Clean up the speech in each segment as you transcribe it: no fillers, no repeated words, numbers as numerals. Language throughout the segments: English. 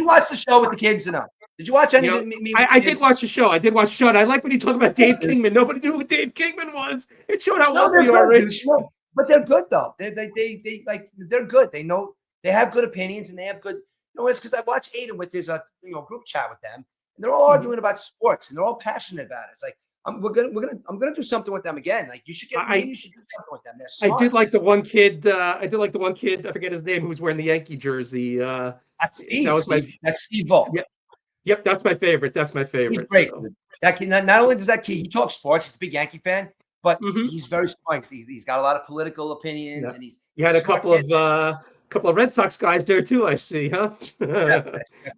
you watch the show with the kids or not? Did you watch any of me with I the did kids? watch the show. I did watch the show, and I like when you talk about Dave Kingman. Nobody knew who Dave Kingman was. It showed how No, old they're we are, good, dude. Rich. No, but they're good though. They like they're good. They know they have good opinions and they have good. It's because I watch Aiden with his group chat with them, and they're all arguing about sports and they're all passionate about it. It's like I'm gonna do something with them again. Like you should get me and you should do something with them. They're I smart. did like the one kid. I did like the one kid. I forget his name. Who was wearing the Yankee jersey. That's That Steve. was my. That's Steve Volk. Yep. Yep. That's my favorite. That's my He's favorite. great. So. Dude. That kid, not only does that kid, he talks sports. He's a big Yankee fan, but Mm-hmm. he's very smart. He's got a lot of political opinions, Yeah. and he's You had a a smart kid. couple of Red Sox guys there too. I see, huh? Jeff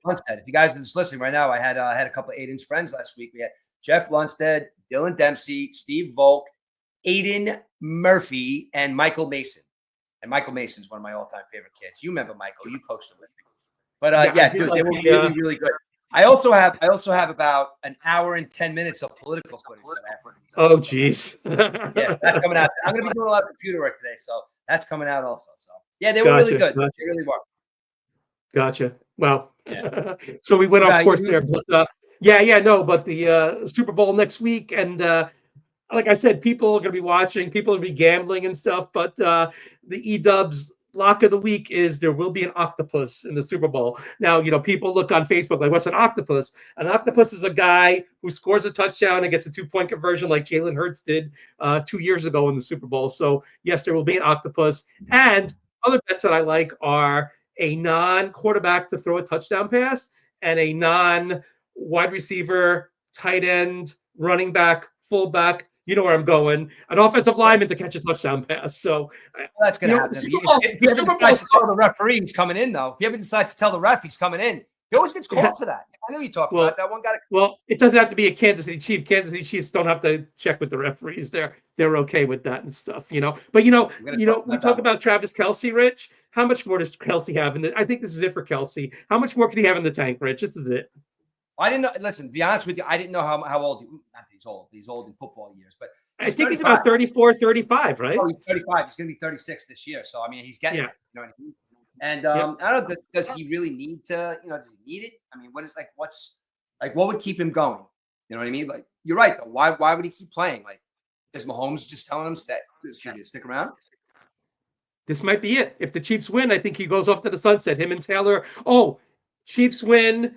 Lundstead. If you guys are just listening right now, I had a couple of Aiden's friends last week. We had Jeff Lundstead, Dylan Dempsey, Steve Volk, Aiden Murphy, and Michael Mason. And Michael Mason's one of my all-time favorite kids. You remember Michael? You coached him with me. But yeah, dude, they were really, really good. I also have about an hour and 10 minutes of political footage that I have. Oh, geez. Yes, that's coming out. I'm going to be doing a lot of computer work today, so that's coming out also. So yeah, they were really good. Gotcha. They really were. Gotcha. Well, Yeah. so we went off course there, but no, but the Super Bowl next week, and like I said, people are going to be watching, people are going to be gambling and stuff, but the Edubbs lock of the week is there will be an octopus in the Super Bowl. Now, people look on Facebook like, what's an octopus? An octopus is a guy who scores a touchdown and gets a 2-point conversion like Jalen Hurts did 2 years ago in the Super Bowl. So, yes, there will be an octopus. And other bets that I like are a non-quarterback to throw a touchdown pass and a non-wide receiver, tight end, running back, fullback. You know where I'm going. An offensive lineman to catch a touchdown pass. So that's going to happen. If you ever decide to tell the referee he's coming in, though, if you ever decide to tell the ref he's coming in, he always gets called for that. I know you talk about that one guy. Well, it doesn't have to be a Kansas City Chief. Kansas City Chiefs don't have to check with the referees. They're okay with that and stuff, But we talk about Travis Kelce, Rich. How much more does Kelce have in the? I think this is it for Kelce. How much more can he have in the tank, Rich? This is it. I didn't know. Listen, to be honest with you, I didn't know how old he. Not he's old. He's old in football years, but I think he's about 34, 35, right? Oh, he's 35. He's going to be 36 this year. So I mean, he's getting it. You know what I mean? And I don't know. Does he really need to? Does he need it? I mean, what would keep him going? You know what I mean? Like, you're right though. Why would he keep playing? Like, is Mahomes just telling him stick around? This might be it. If the Chiefs win, I think he goes off to the sunset. Him and Taylor. Oh, Chiefs win.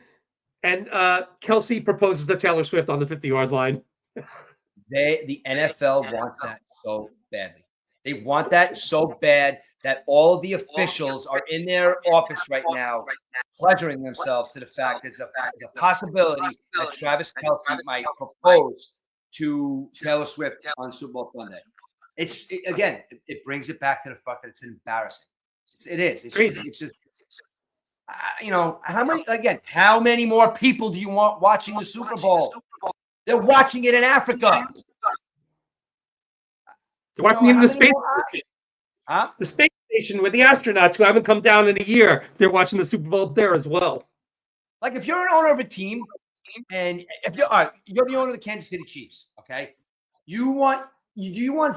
And Kelce proposes to Taylor Swift on the 50-yard line. The NFL wants that so badly. They want that so bad that all of the officials are in their office right now, pleasuring themselves to the fact that it's a possibility that Travis Kelce might propose to Taylor Swift on Super Bowl Sunday. It brings it back to the fact that it's embarrassing. It is. It's just. How many more people do you want watching the Super Bowl? They're watching it in Africa. They're watching it in the space station. Huh? The space station with the astronauts who haven't come down in a year. They're watching the Super Bowl there as well. Like if you're an owner of a team, and if you're the owner of the Kansas City Chiefs, okay, do you want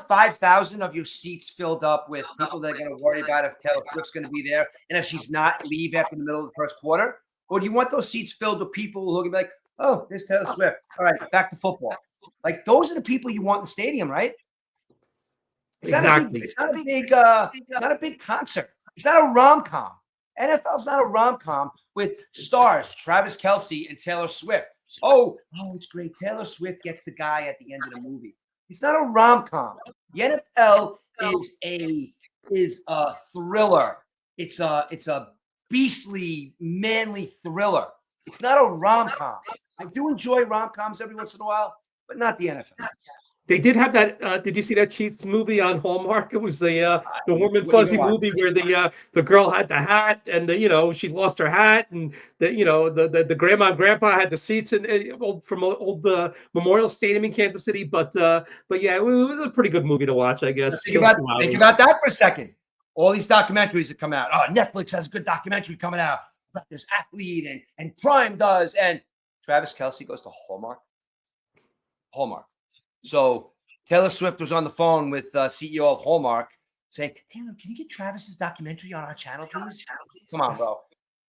5,000 of your seats filled up with people that are going to worry about if Taylor Swift's going to be there and if she's not, leave after the middle of the first quarter? Or do you want those seats filled with people who are going to be like, oh, there's Taylor Swift. All right, back to football. Like, those are the people you want in the stadium, right? It's not a big concert. It's not a rom-com. NFL's not a rom-com with stars, Travis Kelce and Taylor Swift. Oh, it's great. Taylor Swift gets the guy at the end of the movie. It's not a rom-com. The NFL is a thriller. It's a beastly, manly thriller. It's not a rom-com. I do enjoy rom-coms every once in a while, but not the NFL. They did have that. Did you see that Chiefs movie on Hallmark? It was the warm and fuzzy movie where the girl had the hat and she lost her hat and the grandma and grandpa had the seats from old Memorial Stadium in Kansas City. But yeah, it was a pretty good movie to watch, I guess. Think about that for a second. All these documentaries that come out. Oh, Netflix has a good documentary coming out about this athlete and Prime does, and Travis Kelce goes to Hallmark. So Taylor Swift was on the phone with CEO of Hallmark saying, Taylor, can you get Travis's documentary on our channel, please? Come on, bro.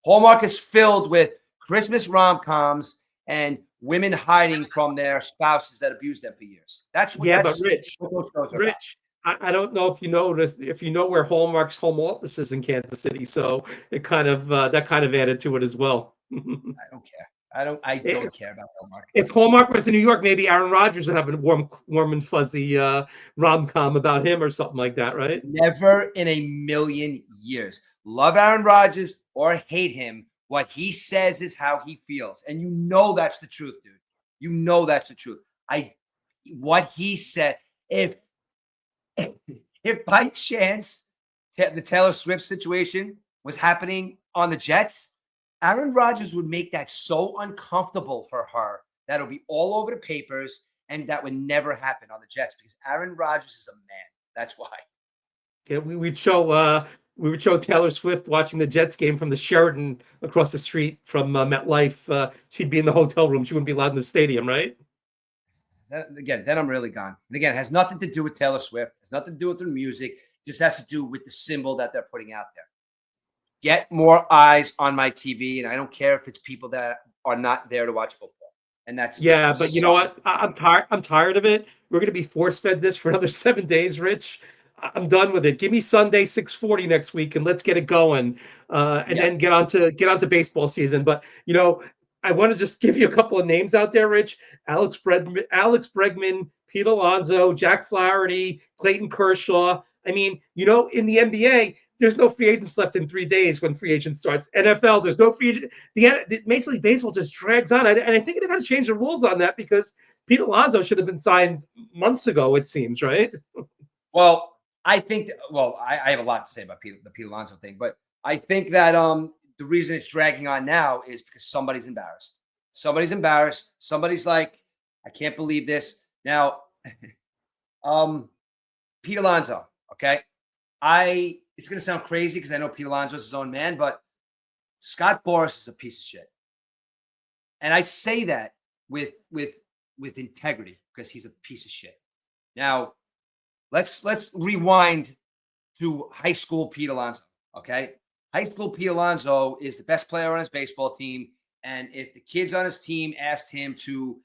Hallmark is filled with Christmas rom-coms and women hiding from their spouses that abused them for years. That's what Yeah, but that's what those shows are about. Rich, I don't know if you noticed, if you know where Hallmark's home office is in Kansas City, so it kind of that kind of added to it as well. I don't care. I don't care about Hallmark. If Hallmark was in New York, maybe Aaron Rodgers would have a warm and fuzzy rom-com about him or something like that, right? Never in a million years. Love Aaron Rodgers or hate him, what he says is how he feels. And you know that's the truth, dude. You know that's the truth. What he said, if by chance the Taylor Swift situation was happening on the Jets, Aaron Rodgers would make that so uncomfortable for her that it'll be all over the papers, and that would never happen on the Jets because Aaron Rodgers is a man. That's why. Yeah, we would show Taylor Swift watching the Jets game from the Sheraton across the street from MetLife. She'd be in the hotel room. She wouldn't be allowed in the stadium, right? Then I'm really gone. And again, it has nothing to do with Taylor Swift. It has nothing to do with her music. It just has to do with the symbol that they're putting out there. Get more eyes on my TV, and I don't care if it's people that are not there to watch football. And that's Yeah, but you know what? I'm tired. I'm tired of it. We're going to be force fed this for another 7 days, Rich. I'm done with it. Give me Sunday 6:40 next week, and let's get it going, and yes. then get on to baseball season. But I want to just give you a couple of names out there, Rich. Alex Bregman, Pete Alonso, Jack Flaherty, Clayton Kershaw. I mean, in the NBA, there's no free agents left in 3 days when free agent starts. NFL, there's no free agent. The Major League Baseball just drags on. And I think they're going to change the rules on that because Pete Alonso should have been signed months ago, it seems, right? Well, I think. I have a lot to say about the Pete Alonso thing, but I think that the reason it's dragging on now is because somebody's embarrassed. Somebody's embarrassed. Somebody's like, I can't believe this. Now, Pete Alonso. Okay, it's going to sound crazy because I know Pete Alonso's his own man, but Scott Boras is a piece of shit. And I say that with integrity because he's a piece of shit. Now, let's rewind to high school Pete Alonso, okay? High school Pete Alonso is the best player on his baseball team, and if the kids on his team asked him to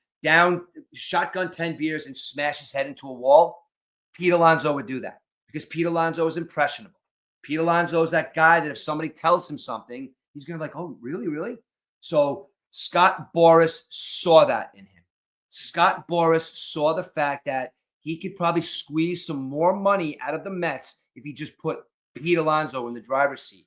shotgun 10 beers and smash his head into a wall, Pete Alonso would do that because Pete Alonso is impressionable. Pete Alonso is that guy that if somebody tells him something, he's going to be like, oh, really, really? So Scott Boras saw that in him. Scott Boras saw the fact that he could probably squeeze some more money out of the Mets if he just put Pete Alonso in the driver's seat.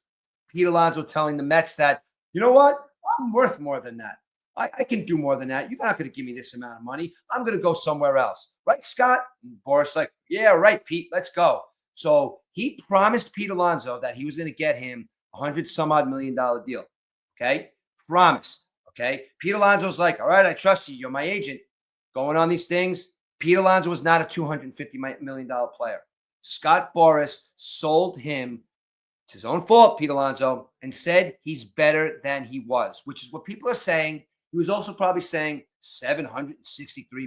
Pete Alonso telling the Mets that, you know what? I'm worth more than that. I can do more than that. You're not going to give me this amount of money. I'm going to go somewhere else. Right, Scott? And Boras like, yeah, right, Pete. Let's go. So he promised Pete Alonso that he was going to get him $100-some-odd million deal. Okay? Promised. Okay? Pete Alonso's like, all right, I trust you. You're my agent. Going on these things. Pete Alonso was not a $250 million player. Scott Boras sold him. It's his own fault, Pete Alonso, and said he's better than he was, which is what people are saying. He was also probably saying $763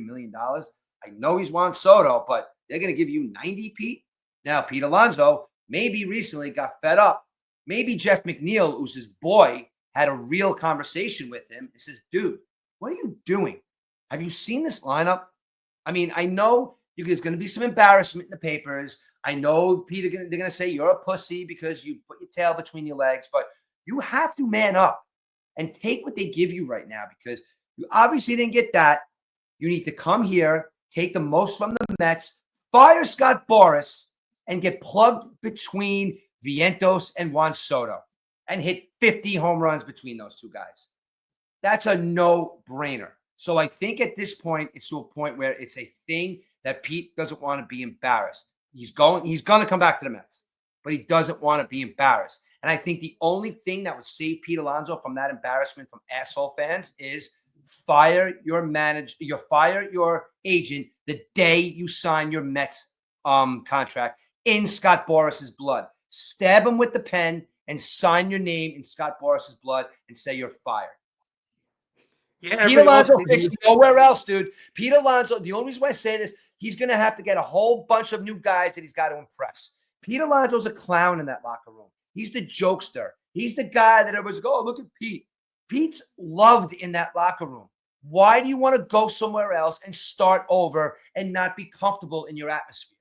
million. I know he's Juan Soto, but they're going to give you 90, Pete. Now, Pete Alonso maybe recently got fed up. Maybe Jeff McNeil, who's his boy, had a real conversation with him and says, dude, what are you doing? Have you seen this lineup? I mean, I know there's going to be some embarrassment in the papers. I know, Pete, they're going to say you're a pussy because you put your tail between your legs, but you have to man up and take what they give you right now because you obviously didn't get that. You need to come here, take the most from the Mets, fire Scott Boras, and get plugged between Vientos and Juan Soto and hit 50 home runs between those two guys. That's a no-brainer. So I think at this point, it's to a point where it's a thing that Pete doesn't want to be embarrassed. He's going to come back to the Mets, but he doesn't want to be embarrassed. And I think the only thing that would save Pete Alonso from that embarrassment from asshole fans is fire your agent the day you sign your Mets contract in Scott Boras's blood. Stab him with the pen and sign your name in Scott Boras's blood and say you're fired. Yeah, Pete Alonso fits nowhere else, dude. Pete Alonso, the only reason why I say this, he's going to have to get a whole bunch of new guys that he's got to impress. Pete Alonso's a clown in that locker room. He's the jokester. He's the guy that everyone's like, oh, look at Pete. Pete's loved in that locker room. Why do you want to go somewhere else and start over and not be comfortable in your atmosphere?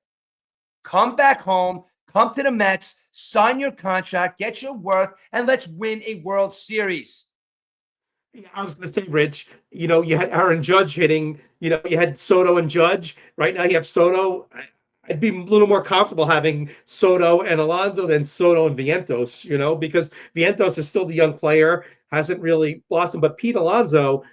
Come back home, come to the Mets, sign your contract, get your worth, and let's win a World Series. I was going to say, Rich, you had Aaron Judge hitting, you had Soto and Judge. Right now you have Soto. I'd be a little more comfortable having Soto and Alonso than Soto and Vientos, because Vientos is still the young player, hasn't really blossomed. But Pete Alonso's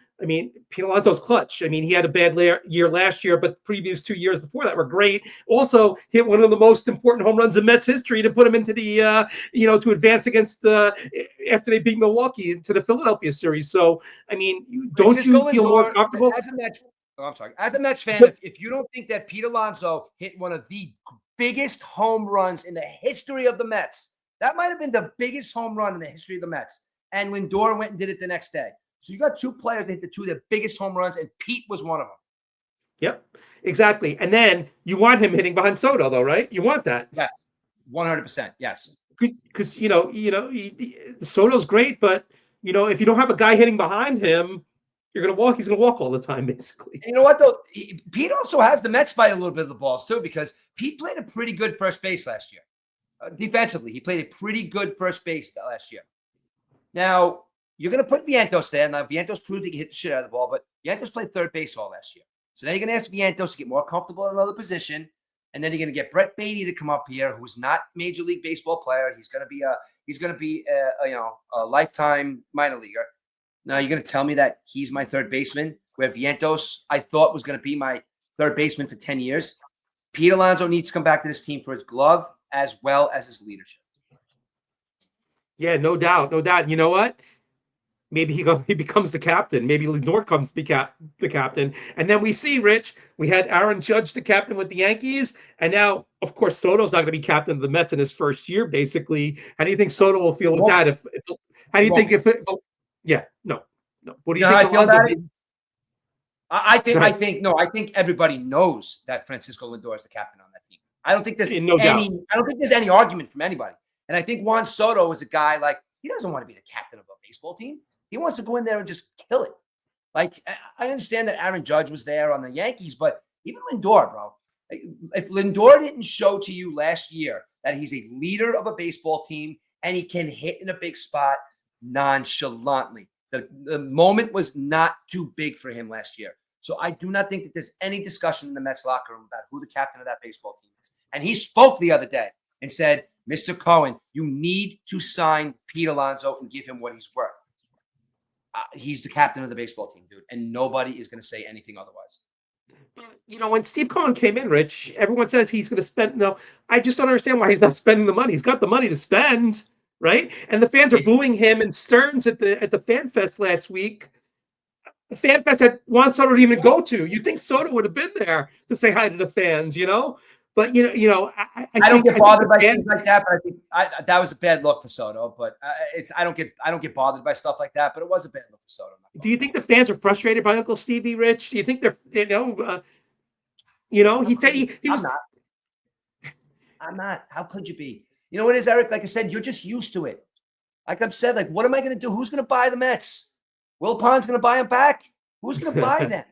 clutch. He had a bad year last year, but the previous 2 years before that were great. Also hit one of the most important home runs in Mets history to put him into the, to advance against after they beat Milwaukee into the Philadelphia series. So, don't Francisco you feel more Lindor, comfortable? as a Mets, I'm sorry, as a Mets fan, if you don't think that Pete Alonso hit one of the biggest home runs in the history of the Mets, that might have been the biggest home run in the history of the Mets. And Lindor went and did it the next day. So you got two players that hit the two of their biggest home runs, and Pete was one of them. Yep, exactly. And then you want him hitting behind Soto, though, right? You want that. Yes, 100%. Yes. Because Soto's great, but if you don't have a guy hitting behind him, you're gonna walk. He's gonna walk all the time, basically. And you know what though? Pete also has the Mets by a little bit of the balls too, because Pete played a pretty good first base last year. Defensively, he played a pretty good first base last year. Now you're gonna put Vientos there. Now Vientos proved he can hit the shit out of the ball, but Vientos played third base all last year. So now you're gonna ask Vientos to get more comfortable in another position. And then you're going to get Brett Beatty to come up here, who's not Major League Baseball player. He's going to be a lifetime minor leaguer. Now you're going to tell me that he's my third baseman, where Vientos I thought was going to be my third baseman for 10 years. Pete Alonso needs to come back to this team for his glove as well as his leadership. Yeah, no doubt, no doubt. You know what? Maybe he becomes the captain. Maybe Lindor comes to be the captain. And then we see, Rich, we had Aaron Judge the captain with the Yankees. And now, of course, Soto's not going to be captain of the Mets in his first year, basically. How do you think Soto will feel with that? How do you think yeah, no. What do you think? I feel about it? I think everybody knows that Francisco Lindor is the captain on that team. I don't think there's any argument from anybody. And I think Juan Soto is a guy he doesn't want to be the captain of a baseball team. He wants to go in there and just kill it. I understand that Aaron Judge was there on the Yankees, but even Lindor, bro. If Lindor didn't show to you last year that he's a leader of a baseball team and he can hit in a big spot nonchalantly, the moment was not too big for him last year. So I do not think that there's any discussion in the Mets locker room about who the captain of that baseball team is. And he spoke the other day and said, Mr. Cohen, you need to sign Pete Alonso and give him what he's worth. He's the captain of the baseball team, dude, and nobody is going to say anything otherwise. When Steve Cohen came in, Rich, everyone says he's going to spend. No, I just don't understand why he's not spending the money. He's got the money to spend, right? And the fans are booing him and Stearns at the Fan Fest last week. The Fan Fest that Juan Soto didn't even go to. You think Soto would have been there to say hi to the fans, But I don't get bothered by things like that. But I think that was a bad look for Soto. But I don't get bothered by stuff like that. But it was a bad look for Soto. Do you think the fans are frustrated by Uncle Stevie, Rich? Do you think they're he said he was. I'm not. How could you be? You know what it is, Eric? Like I said, you're just used to it. Like I've said, what am I going to do? Who's going to buy the Mets? Will Pond's going to buy them back? Who's going to buy them?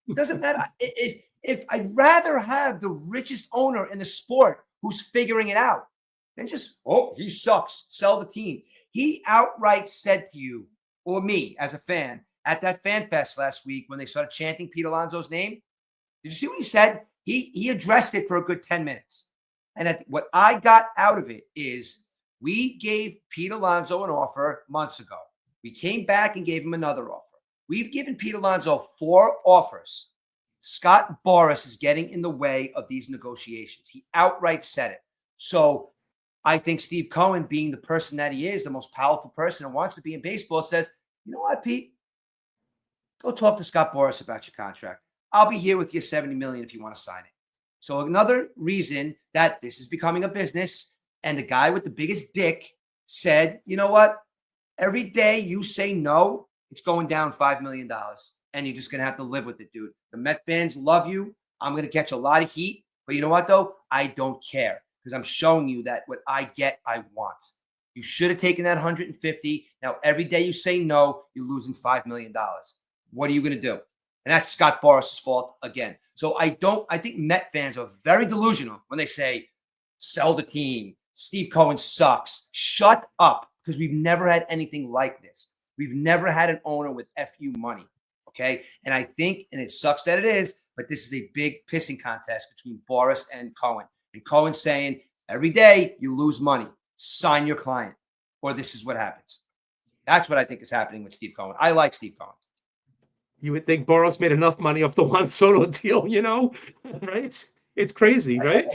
It doesn't matter. If I'd rather have the richest owner in the sport who's figuring it out than just, he sucks, sell the team. He outright said to you or me as a fan at that Fan Fest last week when they started chanting Pete Alonso's name. Did you see what he said? He addressed it for a good 10 minutes. And what I got out of it is we gave Pete Alonso an offer months ago. We came back and gave him another offer. We've given Pete Alonso 4 offers. Scott Boras is getting in the way of these negotiations. He outright said it. So I think Steve Cohen, being the person that he is, the most powerful person and wants to be in baseball, says, you know what, Pete? Go talk to Scott Boras about your contract. I'll be here with you $70 million if you want to sign it. So another reason that this is becoming a business, and the guy with the biggest dick said, you know what? Every day you say no, it's going down $5 million. And you're just going to have to live with it, dude. The Met fans love you. I'm going to catch a lot of heat. But you know what, though? I don't care because I'm showing you that what I get, I want. You should have taken that 150. Now, every day you say no, you're losing $5 million. What are you going to do? And that's Scott Boras' fault again. So I think Met fans are very delusional when they say, sell the team. Steve Cohen sucks. Shut up, because we've never had anything like this. We've never had an owner with FU money. Okay. And I think, and it sucks that it is, but this is a big pissing contest between Boras and Cohen. And Cohen's saying, every day you lose money, sign your client, or this is what happens. That's what I think is happening with Steve Cohen. I like Steve Cohen. You would think Boros made enough money off the Juan Soto deal, right? It's crazy, right?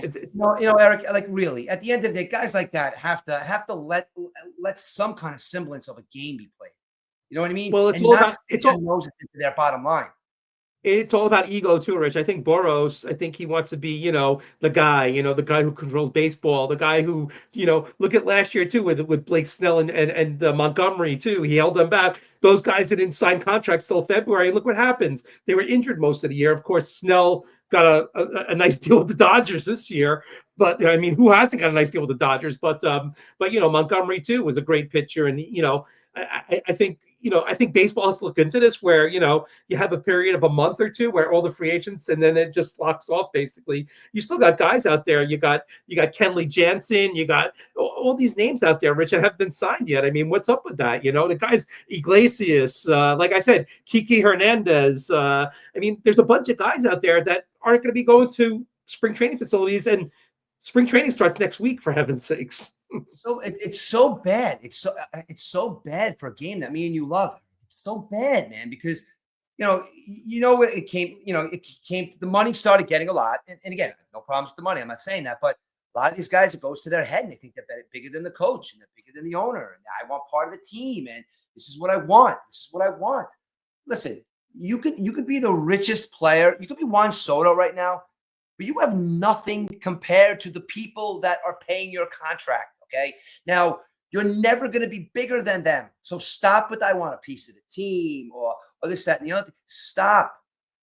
Eric, like really, at the end of the day, guys like that have to let some kind of semblance of a game be played. You know what I mean? Well, it's and all not about stick their noses into their bottom line. It's all about ego too, Rich. I think Boros, I think he wants to be, the guy, the guy who controls baseball, the guy who, look at last year too with Blake Snell and Montgomery too. He held them back. Those guys didn't sign contracts till February. Look what happens. They were injured most of the year. Of course, Snell got a nice deal with the Dodgers this year. But I mean, who hasn't got a nice deal with the Dodgers? But Montgomery too was a great pitcher, and I think I think baseball has to look into this where you have a period of a month or two where all the free agents, and then it just locks off. Basically, you still got guys out there. You got Kenley Jansen. You got all these names out there, Rich, that haven't been signed yet. I mean, what's up with that? The guys Iglesias, like I said, Kiki Hernandez. I mean, there's a bunch of guys out there that aren't going to be going to spring training facilities, and spring training starts next week, for heaven's sakes. So it's so bad. It's so bad for a game that me and you love. It's so bad, man, because it came. The money started getting a lot, and again, no problems with the money. I'm not saying that, but a lot of these guys, it goes to their head, and they think they're bigger than the coach, and they're bigger than the owner, and I want part of the team, and this is what I want. This is what I want. Listen, you could be the richest player. You could be Juan Soto right now, but you have nothing compared to the people that are paying your contract. Okay. Now, you're never going to be bigger than them. So stop with I want a piece of the team or this, that, and the other thing. Stop.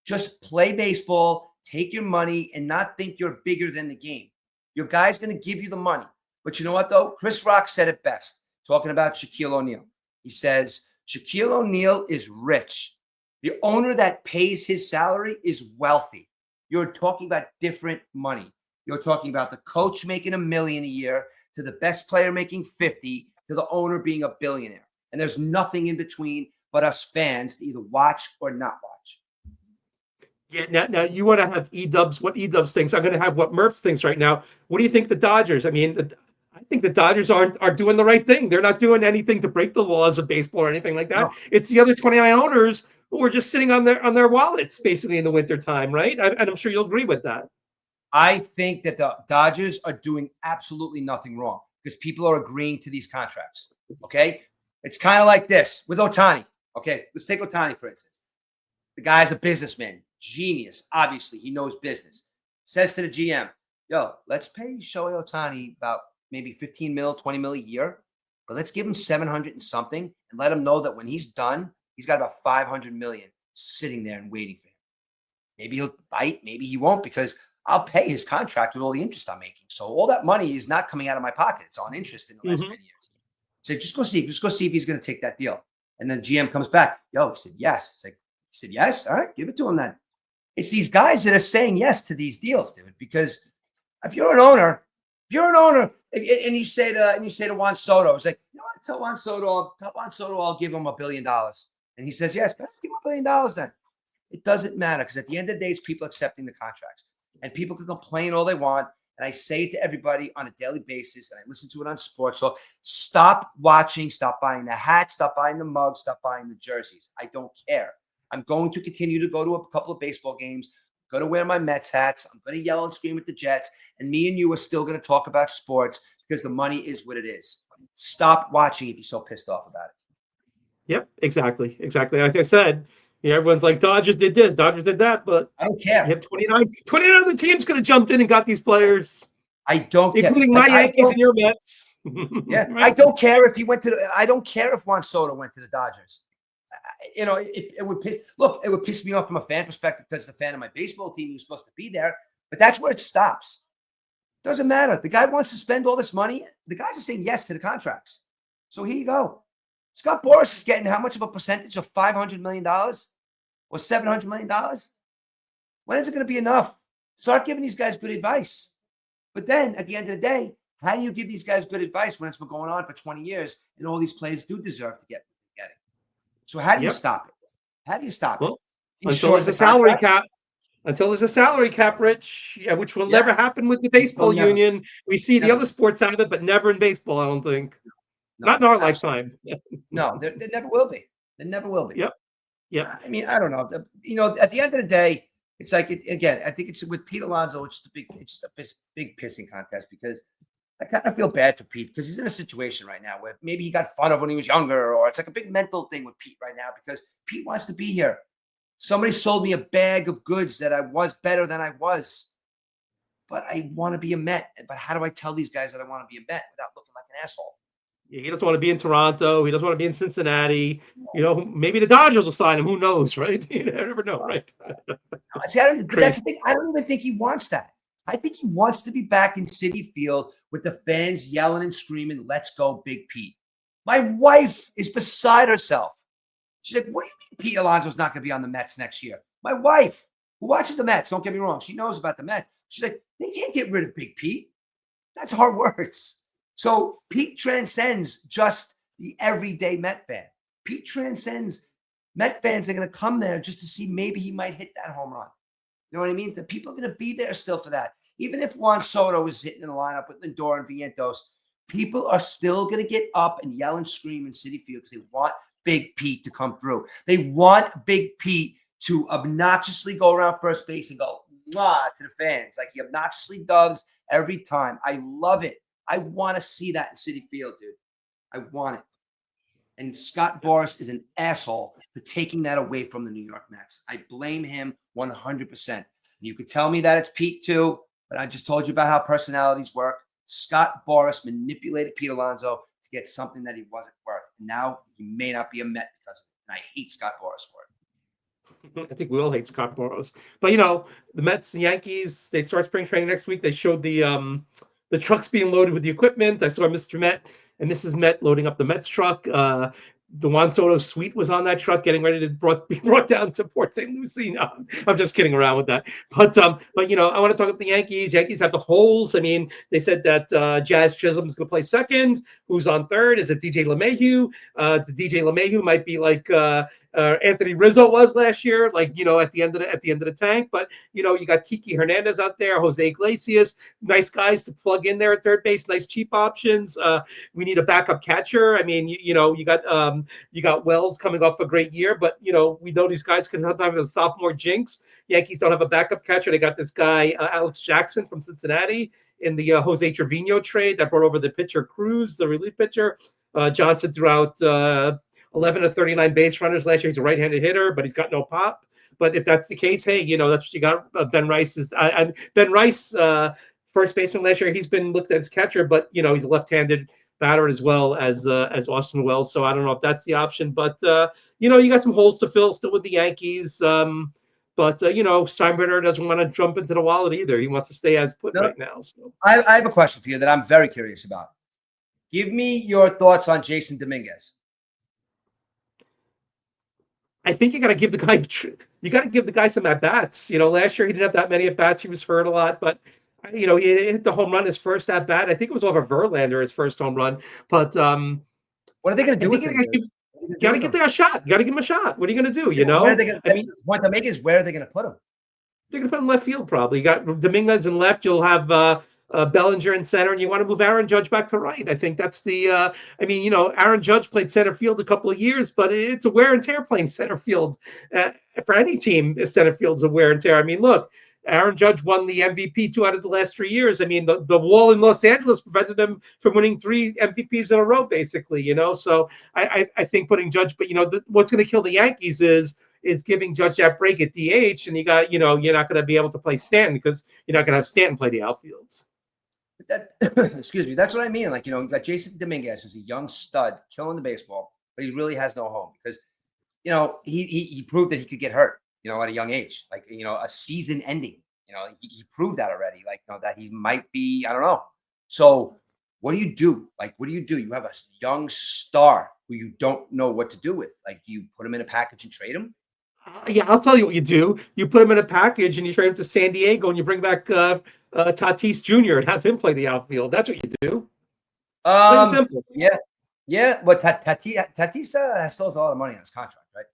Just play baseball, take your money, and not think you're bigger than the game. Your guy's going to give you the money. But you know what, though? Chris Rock said it best, talking about Shaquille O'Neal. He says, Shaquille O'Neal is rich. The owner that pays his salary is wealthy. You're talking about different money. You're talking about the coach making $1 million a year, to the best player making 50, to the owner being a billionaire. And there's nothing in between but us fans to either watch or not watch. Yeah, now you want to have Edubbs, what Edubbs thinks. I'm going to have what Murf thinks right now. What do you think the Dodgers? I mean, I think the Dodgers are doing the right thing. They're not doing anything to break the laws of baseball or anything like that. No. It's the other 29 owners who are just sitting on their wallets basically in the wintertime, right? And I'm sure you'll agree with that. I think that the Dodgers are doing absolutely nothing wrong because people are agreeing to these contracts. Okay. It's kind of like this with Ohtani. Okay. Let's take Ohtani, for instance. The guy's a businessman, genius. Obviously, he knows business. Says to the GM, yo, let's pay Shohei Ohtani about maybe 15 mil, 20 mil a year, but let's give him 700 and something and let him know that when he's done, he's got about 500 million sitting there and waiting for him. Maybe he'll bite, maybe he won't, because I'll pay his contract with all the interest I'm making. So all that money is not coming out of my pocket. It's on interest in the last 10 years. So just go see if he's going to take that deal. And then GM comes back. Yo, he said, yes. It's like, he said, yes. All right, give it to him then. It's these guys that are saying yes to these deals, dude, because if you're an owner, and you say to Juan Soto, it's like, you know what, tell Juan Soto I'll give him $1 billion. And he says, yes, but give him $1 billion then. It doesn't matter because at the end of the day, it's people accepting the contracts. And people can complain all they want. And I say it to everybody on a daily basis, and I listen to it on sports. So stop watching, stop buying the hats, stop buying the mugs, stop buying the jerseys. I don't care. I'm going to continue to go to a couple of baseball games. I'm going to wear my Mets hats. I'm going to yell and scream at the Jets. And me and you are still going to talk about sports because the money is what it is. Stop watching if you're so pissed off about it. Yep, exactly. Like I said, everyone's like, Dodgers did this, Dodgers did that, but I don't care. You have 29 other teams could have jumped in and got these players. I don't care. Including my Yankees and your Mets. Yeah, right? I don't care if he went to I don't care if Juan Soto went to the Dodgers. It would piss me off from a fan perspective because the fan of my baseball team was supposed to be there, but that's where it stops. Doesn't matter. The guy wants to spend all this money. The guys are saying yes to the contracts. So here you go. Scott Boras is getting how much of a percentage of $500 million or $700 million? When is it going to be enough? Start giving these guys good advice. But then at the end of the day, how do you give these guys good advice when it's been going on for 20 years and all these players do deserve to get it? So how do you Yep. stop it? How do you stop it? Well, You until shorten there's the a salary contract? cap. Until there's a salary cap, Rich, yeah, which will Yeah. never happen with the Well, baseball never. union. We see the Never. other sports have it, but never in baseball, I don't think. Not No, in our absolutely. lifetime. No, there never will be. There never will be. Yep. Yep. I mean, I don't know. At the end of the day, it's like again. I think it's with Pete Alonso. It's a big pissing contest because I kind of feel bad for Pete because he's in a situation right now where maybe he got fun of when he was younger, or it's like a big mental thing with Pete right now because Pete wants to be here. Somebody sold me a bag of goods that I was better than I was, but I want to be a Met. But how do I tell these guys that I want to be a Met without looking like an asshole? He doesn't want to be in Toronto. He doesn't want to be in Cincinnati. Maybe the Dodgers will sign him. Who knows, right? You never know, right? See, but that's the thing. I don't even think he wants that. I think he wants to be back in Citi Field with the fans yelling and screaming, "Let's go, Big Pete." My wife is beside herself. She's like, "What do you mean Pete Alonso's not going to be on the Mets next year?" My wife, who watches the Mets, don't get me wrong, she knows about the Mets. She's like, "They can't get rid of Big Pete." That's hard words. So Pete transcends just the everyday Met fan. Pete transcends Met fans are going to come there just to see maybe he might hit that home run. You know what I mean? The people are going to be there still for that. Even if Juan Soto is hitting in the lineup with Lindor and Vientos, people are still going to get up and yell and scream in Citi Field because they want Big Pete to come through. They want Big Pete to obnoxiously go around first base and go mwah to the fans like he obnoxiously does every time. I love it. I want to see that in Citi Field, dude. I want it. And Scott Boras is an asshole for taking that away from the New York Mets. I blame him 100%. You could tell me that it's Pete too, but I just told you about how personalities work. Scott Boras manipulated Pete Alonso to get something that he wasn't worth. Now he may not be a Met because of it. And I hate Scott Boras for it. I think we all hate Scott Boras. But the Mets and Yankees, they start spring training next week. They showed the trucks being loaded with the equipment. I saw Mr. Met and Mrs. Met loading up the Mets truck. The Juan Soto suite was on that truck, getting ready to be brought down to Port St. Lucie. No, I'm just kidding around with that. But I want to talk about the Yankees. Yankees have the holes. I mean, they said that Jazz Chisholm is going to play second. Who's on third? Is it DJ LeMahieu? The DJ LeMahieu might be like Anthony Rizzo was last year, like at the end of the tank. But you got Kiki Hernandez out there, Jose Iglesias, nice guys to plug in there at third base, nice cheap options. We need a backup catcher. I mean, you got Wells coming off a great year, but we know these guys can sometimes have a sophomore jinx. Yankees don't have a backup catcher. They got this guy Alex Jackson from Cincinnati in the Jose Trevino trade that brought over the pitcher Cruz, the relief pitcher. Johnson threw out 11 of 39 base runners last year. He's a right-handed hitter, but he's got no pop. But if that's the case, hey, that's what you got. Ben Rice is Ben Rice, first baseman last year. He's been looked at as catcher, but he's a left-handed batter as well as Austin Wells. So I don't know if that's the option, but you got some holes to fill still with the Yankees. But Steinbrenner doesn't want to jump into the wallet either. He wants to stay as put right now. So I have a question for you that I'm very curious about. Give me your thoughts on Jason Dominguez. I think you got to give the guy some at bats. Last year he didn't have that many at bats. He was hurt a lot, but he hit the home run his first at bat. I think it was over Verlander, his first home run. But what are they going to do with him? You got to give him a shot. You got to give him a shot. What are you going to do? Where are they gonna, the point to make is where are they going to put him? They're going to put him in left field probably. You got Dominguez in left. You'll have Bellinger in center, and you want to move Aaron Judge back to right. I think that's the. Aaron Judge played center field a couple of years, but it's a wear and tear playing center field for any team. Center field's a wear and tear. I mean, look, Aaron Judge won the MVP 2 out of the last 3 years. I mean, the wall in Los Angeles prevented him from winning 3 MVPs in a row, basically. So I think putting Judge, but what's going to kill the Yankees is giving Judge that break at DH, and you're not going to be able to play Stanton because you're not going to have Stanton play the outfields. Excuse me. That's what I mean. Like, you got Jason Dominguez, who's a young stud killing the baseball, but he really has no home because, he proved that he could get hurt, at a young age, like, a season ending, he proved that already, like, that he might be, I don't know. So what do you do? Like, what do you do? You have a young star who you don't know what to do with. Like, you put him in a package and trade him? Yeah, I'll tell you what you do. You put him in a package and you trade him to San Diego, and you bring back Tatis Jr. and have him play the outfield. That's what you do. Plain and simple. Yeah, yeah. But Tatis still has a lot of money on his contract, right?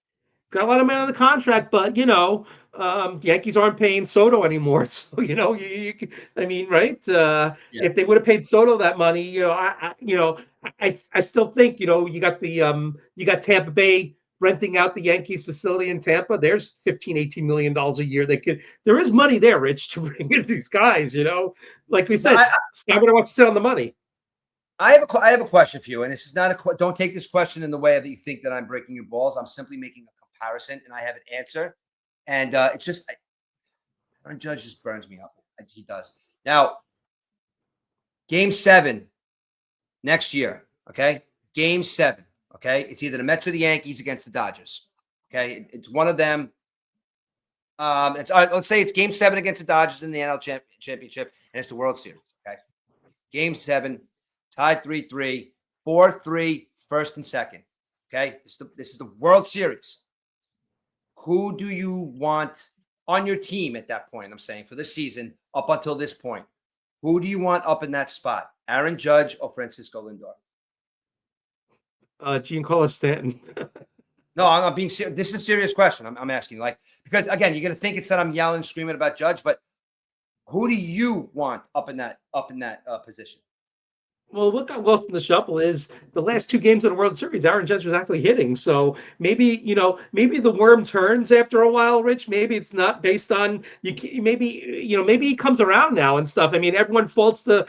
Got a lot of money on the contract, but Yankees aren't paying Soto anymore. So I mean, right? Yeah. If they would have paid Soto that money, I still think you got Tampa Bay renting out the Yankees facility in Tampa. There's 15-18 million dollars a year. There is money there, Rich, to bring in these guys. Like we said, Stabler wants to sit on the money. I have a question for you, and this is not don't take this question in the way that you think that I'm breaking your balls. I'm simply making a comparison, and I have an answer. And it's just Aaron Judge just burns me up. He does. Now, Game 7 next year, okay? Game 7, okay? It's either the Mets or the Yankees against the Dodgers, okay? It's one of them. Let's say it's Game 7 against the Dodgers in the NL Championship, and it's the World Series, okay? Game 7. Tied 3-3, 4-3, first and second. Okay, this is the World Series. Who do you want on your team at that point? I'm saying for this season, up until this point, who do you want up in that spot? Aaron Judge or Francisco Lindor? Giancarlo Stanton. No, I'm being serious. This is a serious question. I'm asking, because again, you're gonna think it's that I'm yelling and screaming about Judge, but who do you want up in that position? Well, what got lost in the shuffle is the last 2 games of the World Series, Aaron Judge was actually hitting. So maybe the worm turns after a while, Rich. Maybe it's not based on maybe he comes around now and stuff. I mean, everyone faults the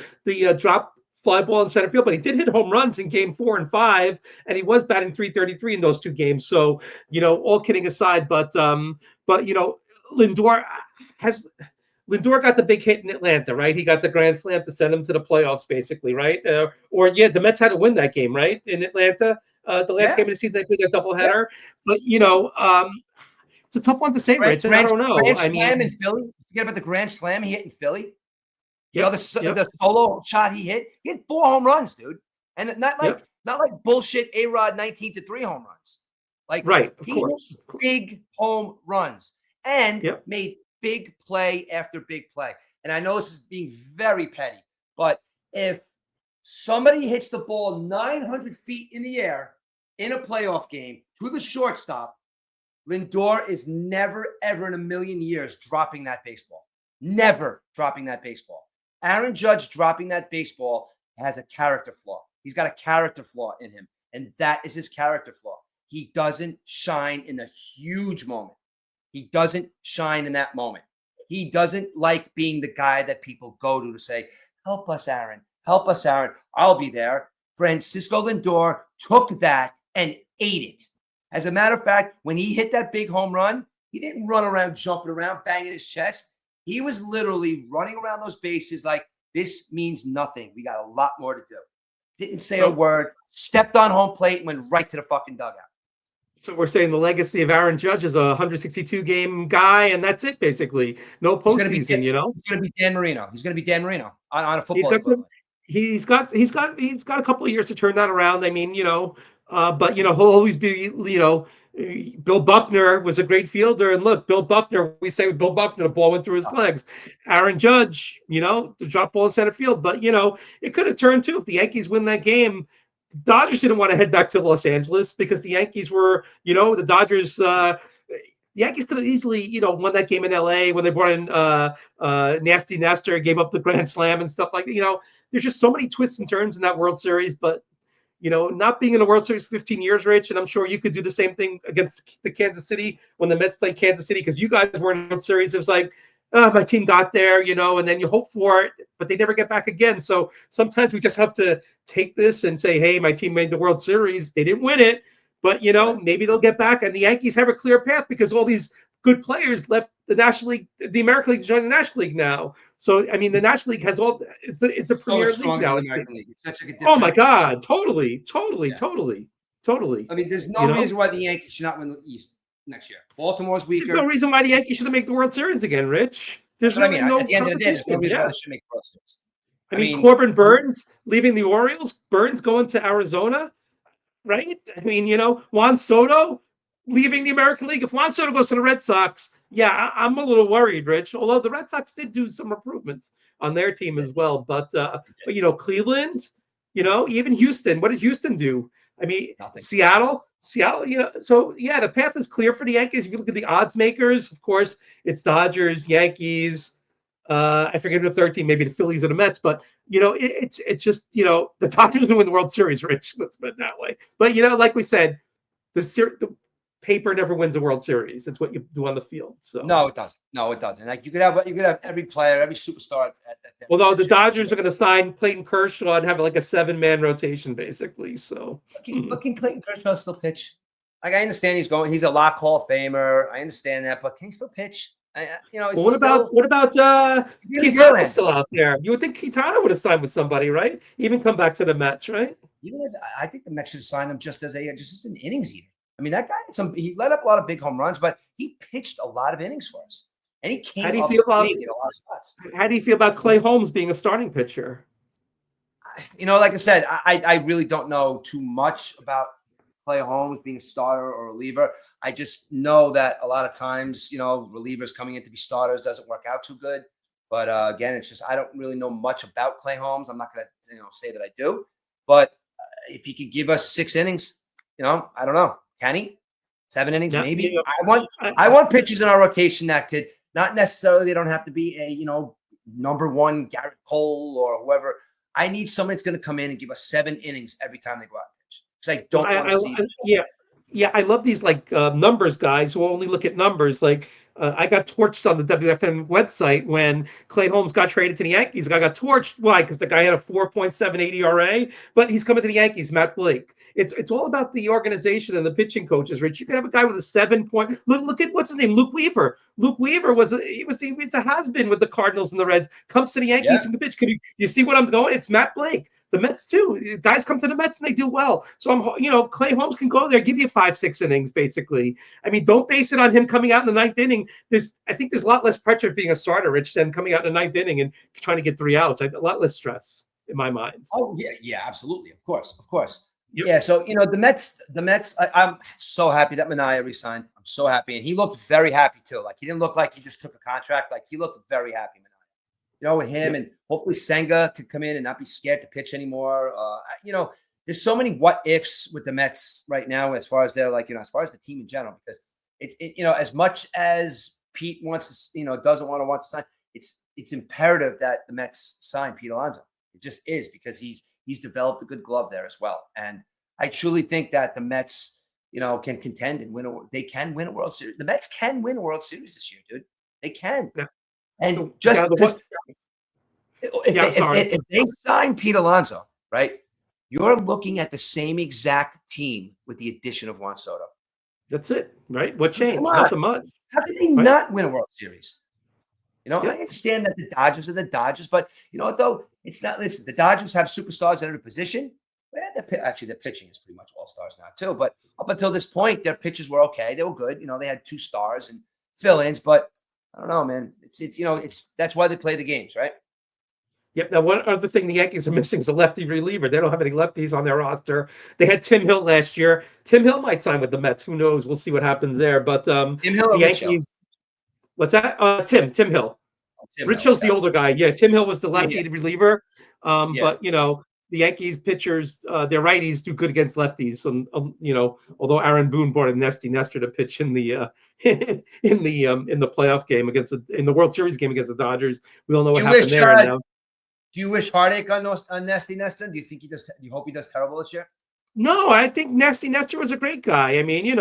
drop fly ball in center field, but he did hit home runs in Game 4 and 5, and he was batting .333 in those 2 games. So all kidding aside, but Lindor has. Lindor got the big hit in Atlanta, right? He got the grand slam to send him to the playoffs, basically, right? The Mets had to win that game, right? In Atlanta, the last game of the season, they played their doubleheader. But it's a tough one to say, Rich. I don't know. Grand slam in Philly. Forget about the grand slam he hit in Philly. The solo shot he hit 4 home runs, dude, and not like bullshit A-Rod 19-3 home runs. Like, right, of he course. hit big home runs and made big play after big play. And I know this is being very petty, but if somebody hits the ball 900 feet in the air in a playoff game to the shortstop, Lindor is never, ever in a million years dropping that baseball. Never dropping that baseball. Aaron Judge dropping that baseball has a character flaw. He's got a character flaw in him, and that is his character flaw. He doesn't shine in a huge moment. He doesn't shine in that moment. He doesn't like being the guy that people go to say, help us, Aaron. Help us, Aaron. I'll be there. Francisco Lindor took that and ate it. As a matter of fact, when he hit that big home run, he didn't run around, jumping around, banging his chest. He was literally running around those bases like, this means nothing. We got a lot more to do. Didn't say a word, stepped on home plate, and went right to the fucking dugout. So we're saying the legacy of Aaron Judge is a 162-game guy, and that's it, basically. No postseason, He's going to be Dan Marino. He's going to be Dan Marino on a football equivalent. He's got a couple of years to turn that around. I mean, but he'll always be, Bill Buckner was a great fielder, and look, Bill Buckner. We say with Bill Buckner, the ball went through his legs. Aaron Judge, the drop ball in center field, but it could have turned too if the Yankees win that game. Dodgers didn't want to head back to Los Angeles because the Yankees were, the Dodgers. The Yankees could have easily, won that game in LA when they brought in Nasty Nestor, gave up the grand slam and stuff like that. There's just so many twists and turns in that World Series, but not being in the World Series 15 years, Rich, and I'm sure you could do the same thing against the Kansas City when the Mets played Kansas City because you guys were in the World Series. It was like, my team got there, and then you hope for it, but they never get back again. So sometimes we just have to take this and say, hey, my team made the World Series. They didn't win it, but, maybe they'll get back. And the Yankees have a clear path because all these good players left the National League, the American League to join the National League now. So, I mean, the National League has it's the premier league now. It's such a different. Oh, my God. Totally. I mean, there's no reason why the Yankees should not win the East next year. Baltimore's weaker. There's no reason why the Yankees should make the World Series again, Rich. There's really no. At the end of the day, there's no reason why they should make the World Series. I I mean, mean, Corbin Burns leaving the Orioles, Burns going to Arizona, right? I mean, Juan Soto leaving the American League. If Juan Soto goes to the Red Sox, yeah, I'm a little worried, Rich. Although the Red Sox did do some improvements on their team as well, but Cleveland, even Houston. What did Houston do? I mean, nothing. Seattle. So yeah, the path is clear for the Yankees. If you look at the odds makers, of course, it's Dodgers, Yankees. I forget the third team, maybe the Phillies or the Mets, but it's just the Dodgers going to win the World Series, Rich. Let's put it that way. But like we said, the paper never wins a World Series. It's what you do on the field. So No, it doesn't. No, it doesn't. Like you could have every player, every superstar at their although the position. Dodgers are going to sign Clayton Kershaw and have like a 7-man rotation, basically. So But can Clayton Kershaw still pitch? Like I understand he's a lock Hall of Famer. I understand that, but can he still pitch? Is well, he still? what about Quintana still out there? You would think Quintana would have signed with somebody, right? Even come back to the Mets, right? Even as I think the Mets should sign him just as an innings eater. I mean, that guy he let up a lot of big home runs, but he pitched a lot of innings for us, and he How came do you up feel about big in a lot of spots. How do you feel about Clay Holmes being a starting pitcher? Like I said, I really don't know too much about Clay Holmes being a starter or a reliever. I just know that a lot of times, relievers coming in to be starters doesn't work out too good. But again, it's just I don't really know much about Clay Holmes. I'm not going to say that I do. But if he could give us 6 innings, I don't know. Can he? 7 innings, Yeah, maybe. I want pitchers in our rotation that could not necessarily. They don't have to be a number one Garrett Cole or whoever. I need someone that's going to come in and give us 7 innings every time they go out and pitch. Because I don't want to see. Yeah, I love these numbers guys who only look at numbers. Like I got torched on the WFM website when Clay Holmes got traded to the Yankees. I got torched. Why? Because the guy had a 4.78 ERA, but he's coming to the Yankees. Matt Blake. It's all about the organization and the pitching coaches. Rich, you can have a guy with a 7 point. Look at what's his name, Luke Weaver. Luke Weaver was a has been with the Cardinals and the Reds. Comes to the Yankees and the pitch. You see what I'm going? It's Matt Blake. The Mets too. Guys come to the Mets and they do well. So Clay Holmes can go there, give you 5-6 innings, basically. I mean, don't base it on him coming out in the 9th inning. I think there's a lot less pressure being a starter, Rich, than coming out in the 9th inning and trying to get 3 outs. A lot less stress in my mind. Oh yeah, absolutely, of course. Yep. Yeah, so the Mets. I'm so happy that Manaea resigned. I'm so happy, and he looked very happy too. Like he didn't look like he just took a contract. Like he looked very happy, Manaea. With him, and hopefully Senga could come in and not be scared to pitch anymore. There's so many what ifs with the Mets right now as far as they're as far as the team in general, because it's as much as Pete wants to, doesn't want to sign, it's imperative that the Mets sign Pete Alonso. It just is, because he's developed a good glove there as well. And I truly think that the Mets, can contend and they can win a World Series. The Mets can win a World Series this year, dude. They can. Yeah. And just if they sign Pete Alonso, right, you're looking at the same exact team with the addition of Juan Soto. That's it, right? What changed? Nothing much. How could they not win a World Series? Yeah. I understand that the Dodgers are the Dodgers, but you know what, though? It's not. Listen, the Dodgers have superstars at every position. Actually, their pitching is pretty much all stars now, too. But up until this point, their pitchers were okay. They were good. They had 2 stars and fill-ins, but I don't know, man. That's why they play the games, right? Yep. Now, one other thing the Yankees are missing is a lefty reliever. They don't have any lefties on their roster. They had Tim Hill last year. Tim Hill might sign with the Mets. Who knows? We'll see what happens there. But Tim Hill the Yankees. What's that? Tim Hill. Rich Hill's the older guy. Yeah, Tim Hill was the lefty reliever. But the Yankees pitchers, their righties do good against lefties. And although Aaron Boone brought a nasty nester to pitch in the in the playoff game in the World Series game against the Dodgers, we all know what happened there. Now, do you wish heartache on Nasty Nestor? Do you think you hope he does terrible this year? No, I think Nasty Nestor was a great guy. I mean,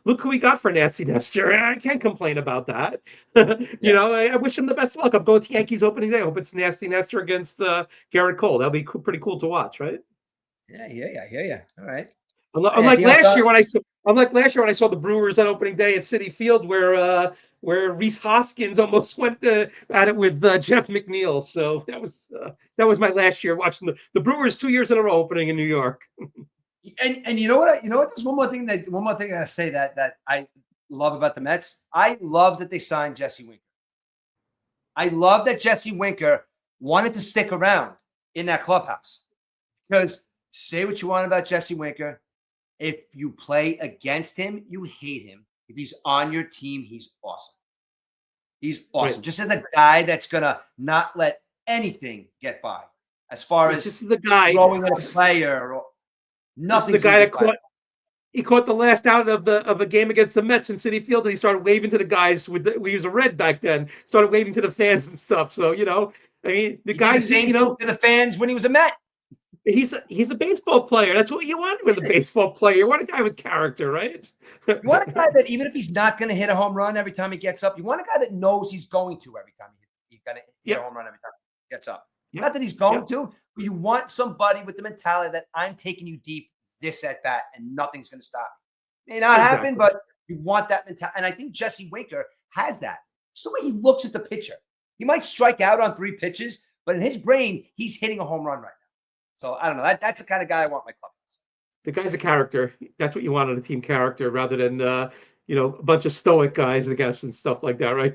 look who we got for Nasty Nestor. I can't complain about that. I wish him the best of luck. I'm going to Yankees opening day. I hope it's Nasty Nestor against Garrett Cole. That'll be pretty cool to watch, right? Yeah, I hear you. All right. Unlike last year when I saw the Brewers on opening day at Citi Field, where Rhys Hoskins almost went at it with Jeff McNeil. So that was my last year watching the Brewers 2 years in a row opening in New York. And you know what? There's one more thing I say that I love about the Mets. I love that they signed Jesse Winker. I love that Jesse Winker wanted to stick around in that clubhouse. Because say what you want about Jesse Winker. If you play against him, you hate him. If he's on your team, he's awesome. He's awesome. Right. Just as a guy that's going to not let anything get by as far as This is the guy. throwing at a player or This is the nothing's guy going to that get by. he caught the last out of a game against the Mets in Citi Field, and he started waving to the guys we was a Red back then. Started waving to the fans and stuff. So I mean, the He guy, did the same thing to the fans when he was a Met. he's a baseball player. That's what you want with a baseball player. You want a guy with character, right? You want a guy that even if he's not going to hit a home run every time he gets up, you want a guy that knows he's going to every time he's going to hit a home run every time he gets up. Yep. Not that he's going to, but you want somebody with the mentality that I'm taking you deep this at bat and nothing's going to stop me. May not happen, but you want that mentality. And I think Jesse Winker has that. It's the way he looks at the pitcher. He might strike out on 3 pitches, but in his brain, he's hitting a home run right now. So I don't know. That's the kind of guy I want in my club. The guy's a character. That's what you want on a team, character, rather than a bunch of stoic guys, I guess, and stuff like that, right?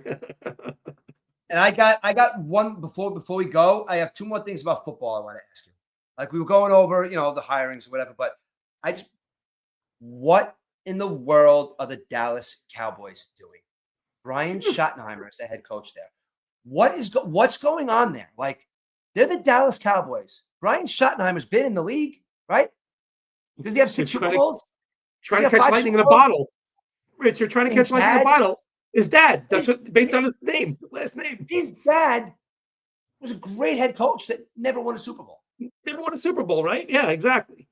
And I got one before we go. I have 2 more things about football I want to ask you. Like we were going over, the hirings or whatever, but what in the world are the Dallas Cowboys doing? Brian Schottenheimer is the head coach there. What's going on there? Like, they're the Dallas Cowboys. Brian Schottenheimer's been in the league, right? Does he have 6 Super Bowls? Trying to catch lightning in a bottle. Rich, you're trying to catch lightning in a bottle. His dad. That's based on his name, last name. His dad was a great head coach that never won a Super Bowl. Never won a Super Bowl, right? Yeah, exactly.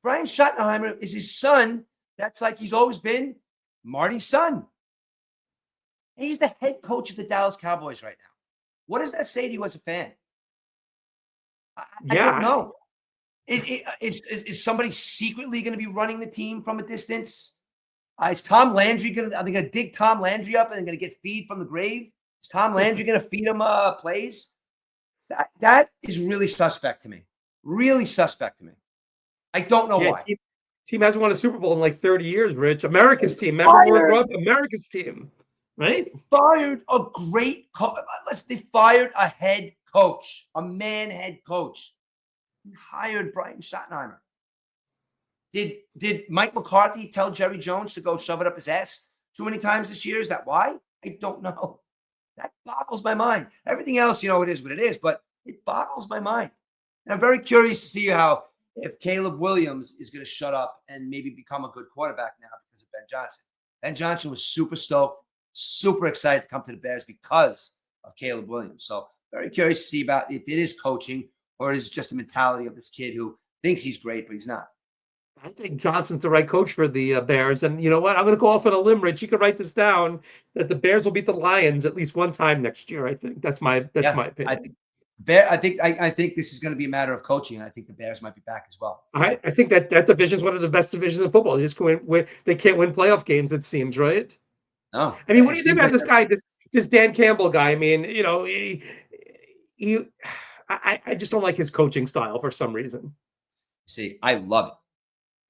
Brian Schottenheimer is his son. That's like he's always been Marty's son. He's the head coach of the Dallas Cowboys right now. What does that say to you as a fan? I don't know. Is somebody secretly going to be running the team from a distance? Is Tom Landry going to? Are they going to dig Tom Landry up and going to get feed from the grave? Is Tom Landry going to feed him plays? That is really suspect to me. Really suspect to me. I don't know why. Team hasn't won a Super Bowl in like 30 years, Rich. America's team. Remember America's team, right? They fired a great coach. They fired a head coach, a man head coach. He hired Brian Schottenheimer. Did Mike McCarthy tell Jerry Jones to go shove it up his ass too many times this year? Is that why? I don't know. That boggles my mind. Everything else, it is what it is, but it boggles my mind. And I'm very curious to see if Caleb Williams is going to shut up and maybe become a good quarterback now because of Ben Johnson. Ben Johnson was super stoked, super excited to come to the Bears because of Caleb Williams. So very curious to see about if it is coaching or is it just the mentality of this kid who thinks he's great, but he's not. I think Johnson's the right coach for the Bears. And you know what? I'm going to go off on a limb, Rich. You can write this down, that the Bears will beat the Lions at least one time next year. I think that's my opinion. I think this is going to be a matter of coaching, and I think the Bears might be back as well. I think that division is one of the best divisions in football. They just they can't win playoff games, it seems, right? No. I mean, what do you think about this guy, this Dan Campbell guy? I mean, I just don't like his coaching style for some reason. See, I love it.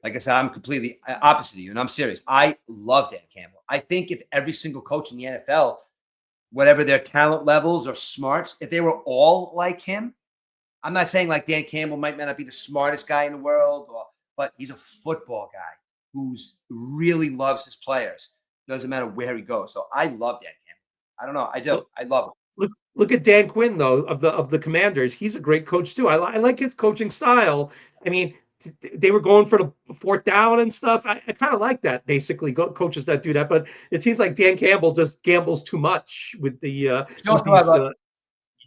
Like I said, I'm completely opposite of you, and I'm serious. I love Dan Campbell. I think if every single coach in the NFL, whatever their talent levels or smarts, if they were all like him, I'm not saying like Dan Campbell might not be the smartest guy in the world, but he's a football guy who's really loves his players. Doesn't matter where he goes. So I love Dan Campbell. I don't know. I do. I love him. Look at Dan Quinn though of the Commanders. He's a great coach too. I like his coaching style. I mean, they were going for the 4th down and stuff. I kind of like that, basically, coaches that do that. But it seems like Dan Campbell just gambles too much with the.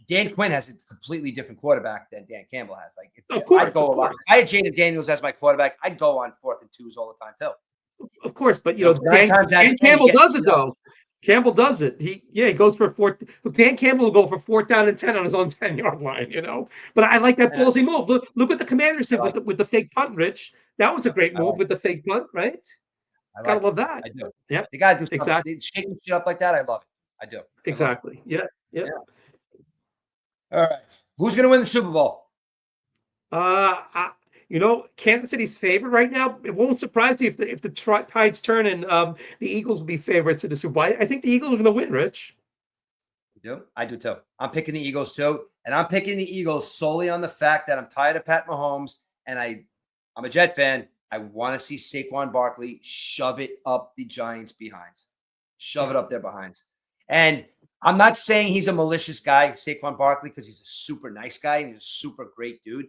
Dan Quinn has a completely different quarterback than Dan Campbell has. Like, of course, if I had Jaden Daniels as my quarterback, I'd go on 4th and 2s all the time too. Of course, but Dan Campbell does it though. Campbell does it. He goes for 4th. Look, Dan Campbell will go for 4th down and 10 on his own 10-yard line, But I like that ballsy move. Look what the Commanders did with the fake punt, Rich. That was a great move with the fake punt, right? Gotta love that. I do. Yeah. They gotta do stuff. Exactly. Shaking shit up like that. I love it. I do. Exactly. Yeah. All right. Who's gonna win the Super Bowl? Kansas City's favorite right now. It won't surprise me if the tides turn and the Eagles will be favorites in the Super Bowl. I think the Eagles are going to win, Rich. do? I do too. I'm picking the Eagles too, and I'm picking the Eagles solely on the fact that I'm tired of Pat Mahomes, and I'm a Jet fan. I want to see Saquon Barkley shove it up the Giants' behinds, shove it up their behinds. And I'm not saying he's a malicious guy, Saquon Barkley, because he's a super nice guy and he's a super great dude.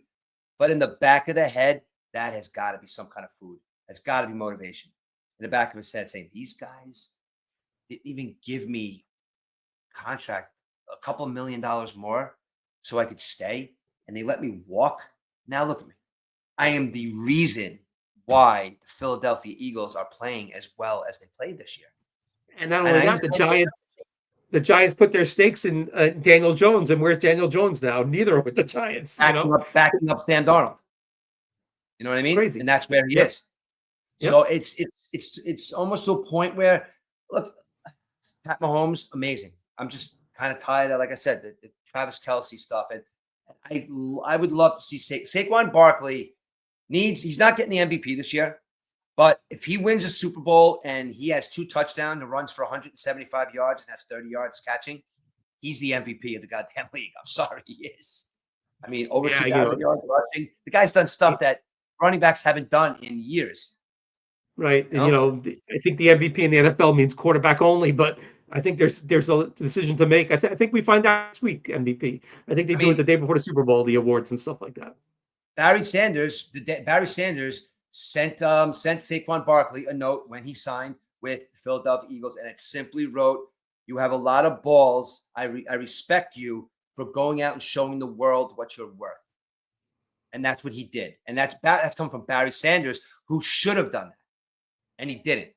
But in the back of the head, that has got to be some kind of food. That's got to be motivation. In the back of his head, saying these guys didn't even give me contract a couple $1 million more so I could stay, and they let me walk. Now look at me. I am the reason why the Philadelphia Eagles are playing as well as they played this year. And not only that, the Giants put their stakes in Daniel Jones, and where's Daniel Jones now? Neither are with the Giants. Backing up Sam Darnold. You know what I mean? Crazy. And that's where he is. So it's almost to a point where, look, Pat Mahomes, amazing. I'm just kind of tired of, like I said, the Travis Kelce stuff. And I would love to see Saquon Barkley he's not getting the MVP this year, but if he wins a Super Bowl and he has 2 touchdowns and runs for 175 yards and has 30 yards catching, he's the MVP of the goddamn league. I'm sorry, he is. I mean, over 2,000 yards rushing. The guy's done stuff that running backs haven't done in years. Right. And, I think the MVP in the NFL means quarterback only, but I think there's a decision to make. I think we find out this week, MVP. I think they do it the day before the Super Bowl, the awards and stuff like that. Barry Sanders sent Saquon Barkley a note when he signed with the Philadelphia Eagles, and it simply wrote, "You have a lot of balls. I respect you for going out and showing the world what you're worth." And that's what he did. And that's come from Barry Sanders, who should have done that. And he didn't.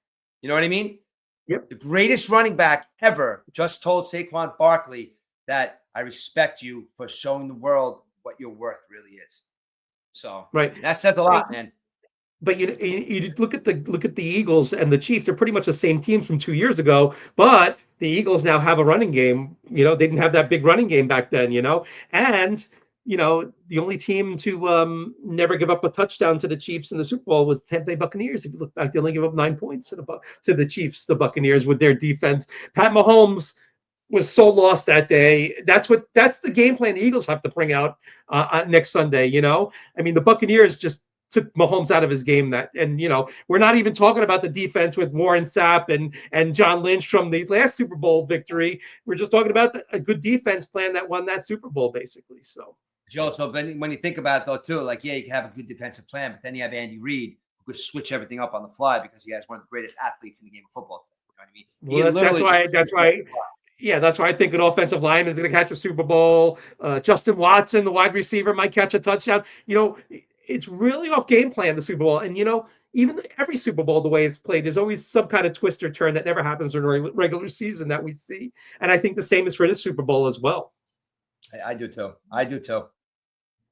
You know what I mean? Yep. The greatest running back ever just told Saquon Barkley that I respect you for showing the world what your worth really is. So that says a lot, man. But you look at the Eagles and the Chiefs. They're pretty much the same team from 2 years ago. But the Eagles now have a running game. They didn't have that big running game back then. And the only team to never give up a touchdown to the Chiefs in the Super Bowl was the Tampa Bay Buccaneers. If you look back, they only give up 9 points to the Chiefs, the Buccaneers, with their defense. Pat Mahomes was so lost that day. That's the game plan the Eagles have to bring out next Sunday. I mean, the Buccaneers just took Mahomes out of his game. And we're not even talking about the defense with Warren Sapp and John Lynch from the last Super Bowl victory. We're just talking about a good defense plan that won that Super Bowl, basically. So, Joe, when you think about it, though, too, you can have a good defensive plan, but then you have Andy Reid who could switch everything up on the fly because he has one of the greatest athletes in the game of football. You know what I mean? Well, that's why. Yeah, that's why I think an offensive lineman is going to catch a Super Bowl. Justin Watson, the wide receiver, might catch a touchdown. It's really off game plan, the Super Bowl. And, even every Super Bowl, the way it's played, there's always some kind of twist or turn that never happens during a regular season that we see. And I think the same is for this Super Bowl as well. I do too.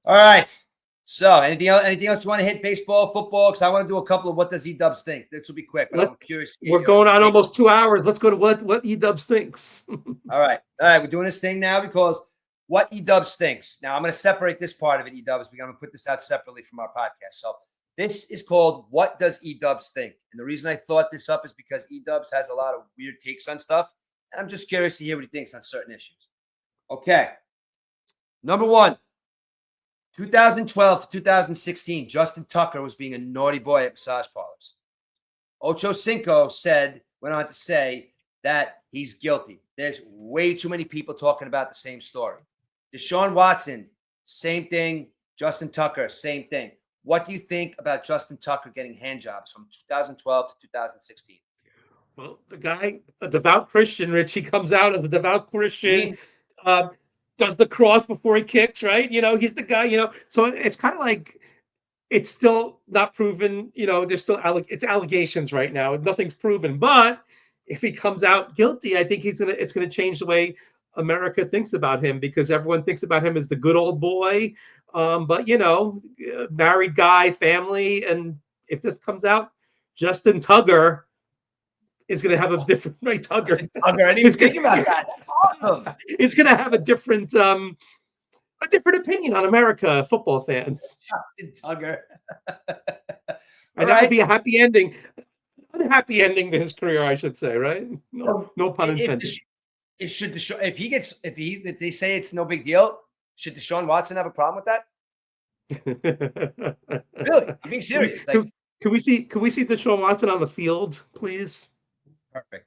All right. So anything else you want to hit? Baseball, football? Because I want to do a couple of what does Edubbs think. This will be quick, but I'm curious. We're going on almost 2 hours. Let's go to what Edubbs thinks. All right. We're doing this thing now because what Edubbs thinks. Now I'm going to separate this part of it, Edubbs. We're going to put this out separately from our podcast. So this is called What Does Edubbs Think? And the reason I thought this up is because Edubbs has a lot of weird takes on stuff. And I'm just curious to hear what he thinks on certain issues. Okay. Number 1. 2012 to 2016, Justin Tucker was being a naughty boy at massage parlors. Ocho Cinco went on to say that he's guilty. There's way too many people talking about the same story. Deshaun Watson, same thing. Justin Tucker, same thing. What do you think about Justin Tucker getting hand jobs from 2012 to 2016? Well, the guy, a devout Christian, Rich, he comes out as a devout Christian. Does the cross before he kicks, right? He's the guy, so it's kind of like it's still not proven, there's still it's allegations right now. Nothing's proven, but if he comes out guilty, I think it's going to change the way America thinks about him, because everyone thinks about him as the good old boy. But married guy, family. And if this comes out, Justin Tugger is going to have a different Tugger. I didn't even think about that. Awesome. It's going to have a different opinion on America football fans. Justin Tugger. And that would be a happy ending. A happy ending to his career, I should say, right? No pun intended. should if they say it's no big deal, should Deshaun Watson have a problem with that? Really? I'm being serious. Like, Can we see Deshaun Watson on the field, please? perfect.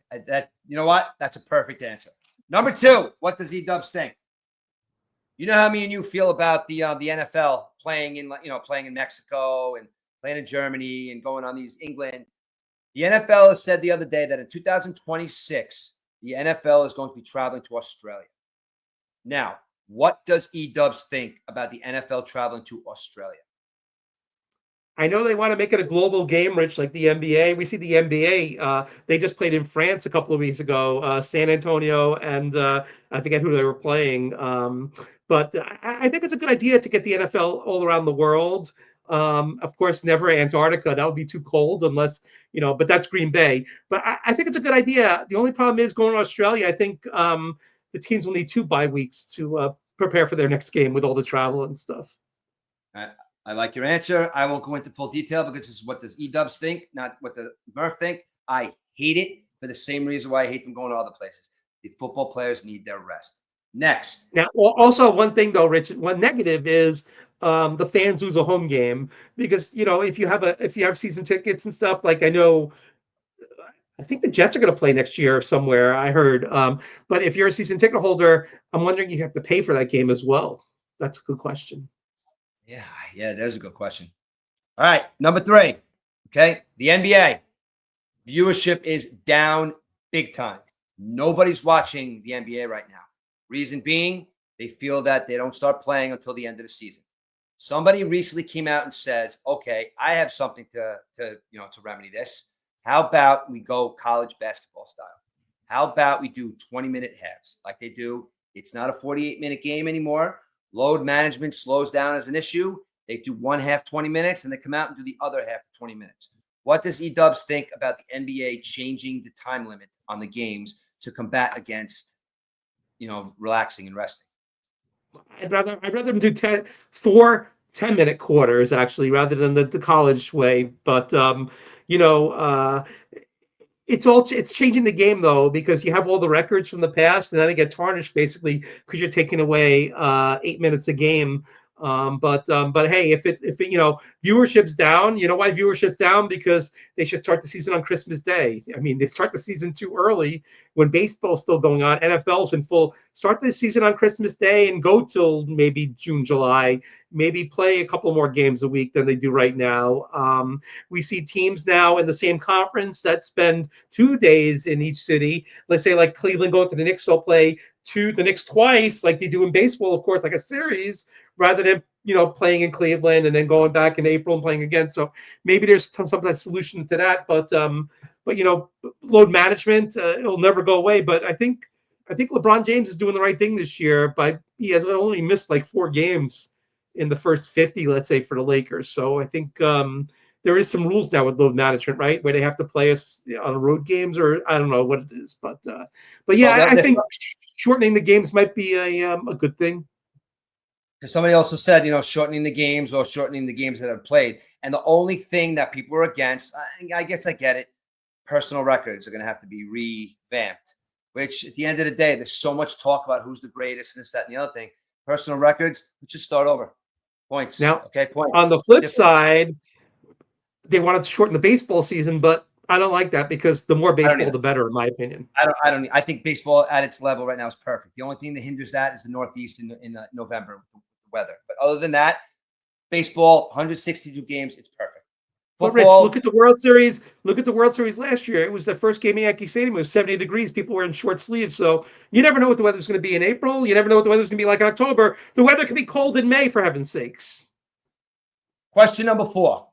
You know what? That's a perfect answer. Number 2, what does Edubbs think? You know how me and you feel about the NFL playing in Mexico and playing in Germany and going on these England. The NFL has said the other day that in 2026, the NFL is going to be traveling to Australia. Now, what does Edubbs think about the NFL traveling to Australia? I know they want to make it a global game, Rich, like the NBA. We see the NBA. They just played in France a couple of weeks ago, San Antonio, and I forget who they were playing. But I think it's a good idea to get the NFL all around the world. Of course, never Antarctica. That would be too cold unless, but that's Green Bay. But I think it's a good idea. The only problem is going to Australia. I think the teams will need 2 bye weeks to prepare for their next game with all the travel and stuff. I like your answer. I won't go into full detail because this is what does Edubbs think, not what the Murf think. I hate it for the same reason why I hate them going to other places. The football players need their rest. Next. Now, also one thing though, Rich, one negative is the fans lose a home game because if you have season tickets and stuff, like I think the Jets are going to play next year somewhere. I heard, but if you're a season ticket holder, I'm wondering you have to pay for that game as well. That's a good question. Yeah, there's a good question. All right, number 3. Okay, the NBA viewership is down big time. Nobody's watching the NBA right now. Reason being, they feel that they don't start playing until the end of the season. Somebody recently came out and says, "Okay, I have something to remedy this. How about we go college basketball style? How about we do 20-minute halves like they do? It's not a 48-minute game anymore. Load management slows down as an issue. They do one half 20 minutes and they come out and do the other half 20 minutes. What does Edubbs think about the NBA changing the time limit on the games to combat against, relaxing and resting? I'd rather them do 4 10-minute quarters actually, rather than the college way. But it's changing the game though, because you have all the records from the past and then they get tarnished basically because you're taking away 8 minutes a game. But hey, if viewership's down, you know why viewership's down? Because they should start the season on Christmas Day. I mean, they start the season too early when baseball's still going on. NFL's in full. Start the season on Christmas Day and go till maybe June, July. Maybe play a couple more games a week than they do right now. We see teams now in the same conference that spend 2 days in each city. Let's say like Cleveland going to the Knicks, they'll play the Knicks twice, like they do in baseball, of course, like a series, rather than playing in Cleveland and then going back in April and playing again. So maybe there's some kind of solution to that. But load management, it'll never go away. But I think LeBron James is doing the right thing this year, but he has only missed like 4 games in the first 50, let's say, for the Lakers. So I think there is some rules now with load management, right? Where they have to play us on road games, or I don't know what it is, but yeah, I think shortening the games might be a good thing. Because somebody also said, shortening the games or shortening the games that are played. And the only thing that people are against, I guess I get it, personal records are going to have to be revamped, which at the end of the day, there's so much talk about who's the greatest and this, that, and the other thing. Personal records, let's just start over. Points. Now, okay, points. On the flip side, they wanted to shorten the baseball season, but I don't like that because the more baseball, the better, in my opinion. I think baseball at its level right now is perfect. The only thing that hinders that is the Northeast in November weather. But other than that, baseball, 162 games, it's perfect. But Rich, look at the World Series. Look at the World Series last year. It was the first game at Yankee Stadium. It was 70 degrees. People were in short sleeves. So you never know what the weather's going to be in April. You never know what the weather's going to be like in October. The weather can be cold in May, for heaven's sakes. Question number 4.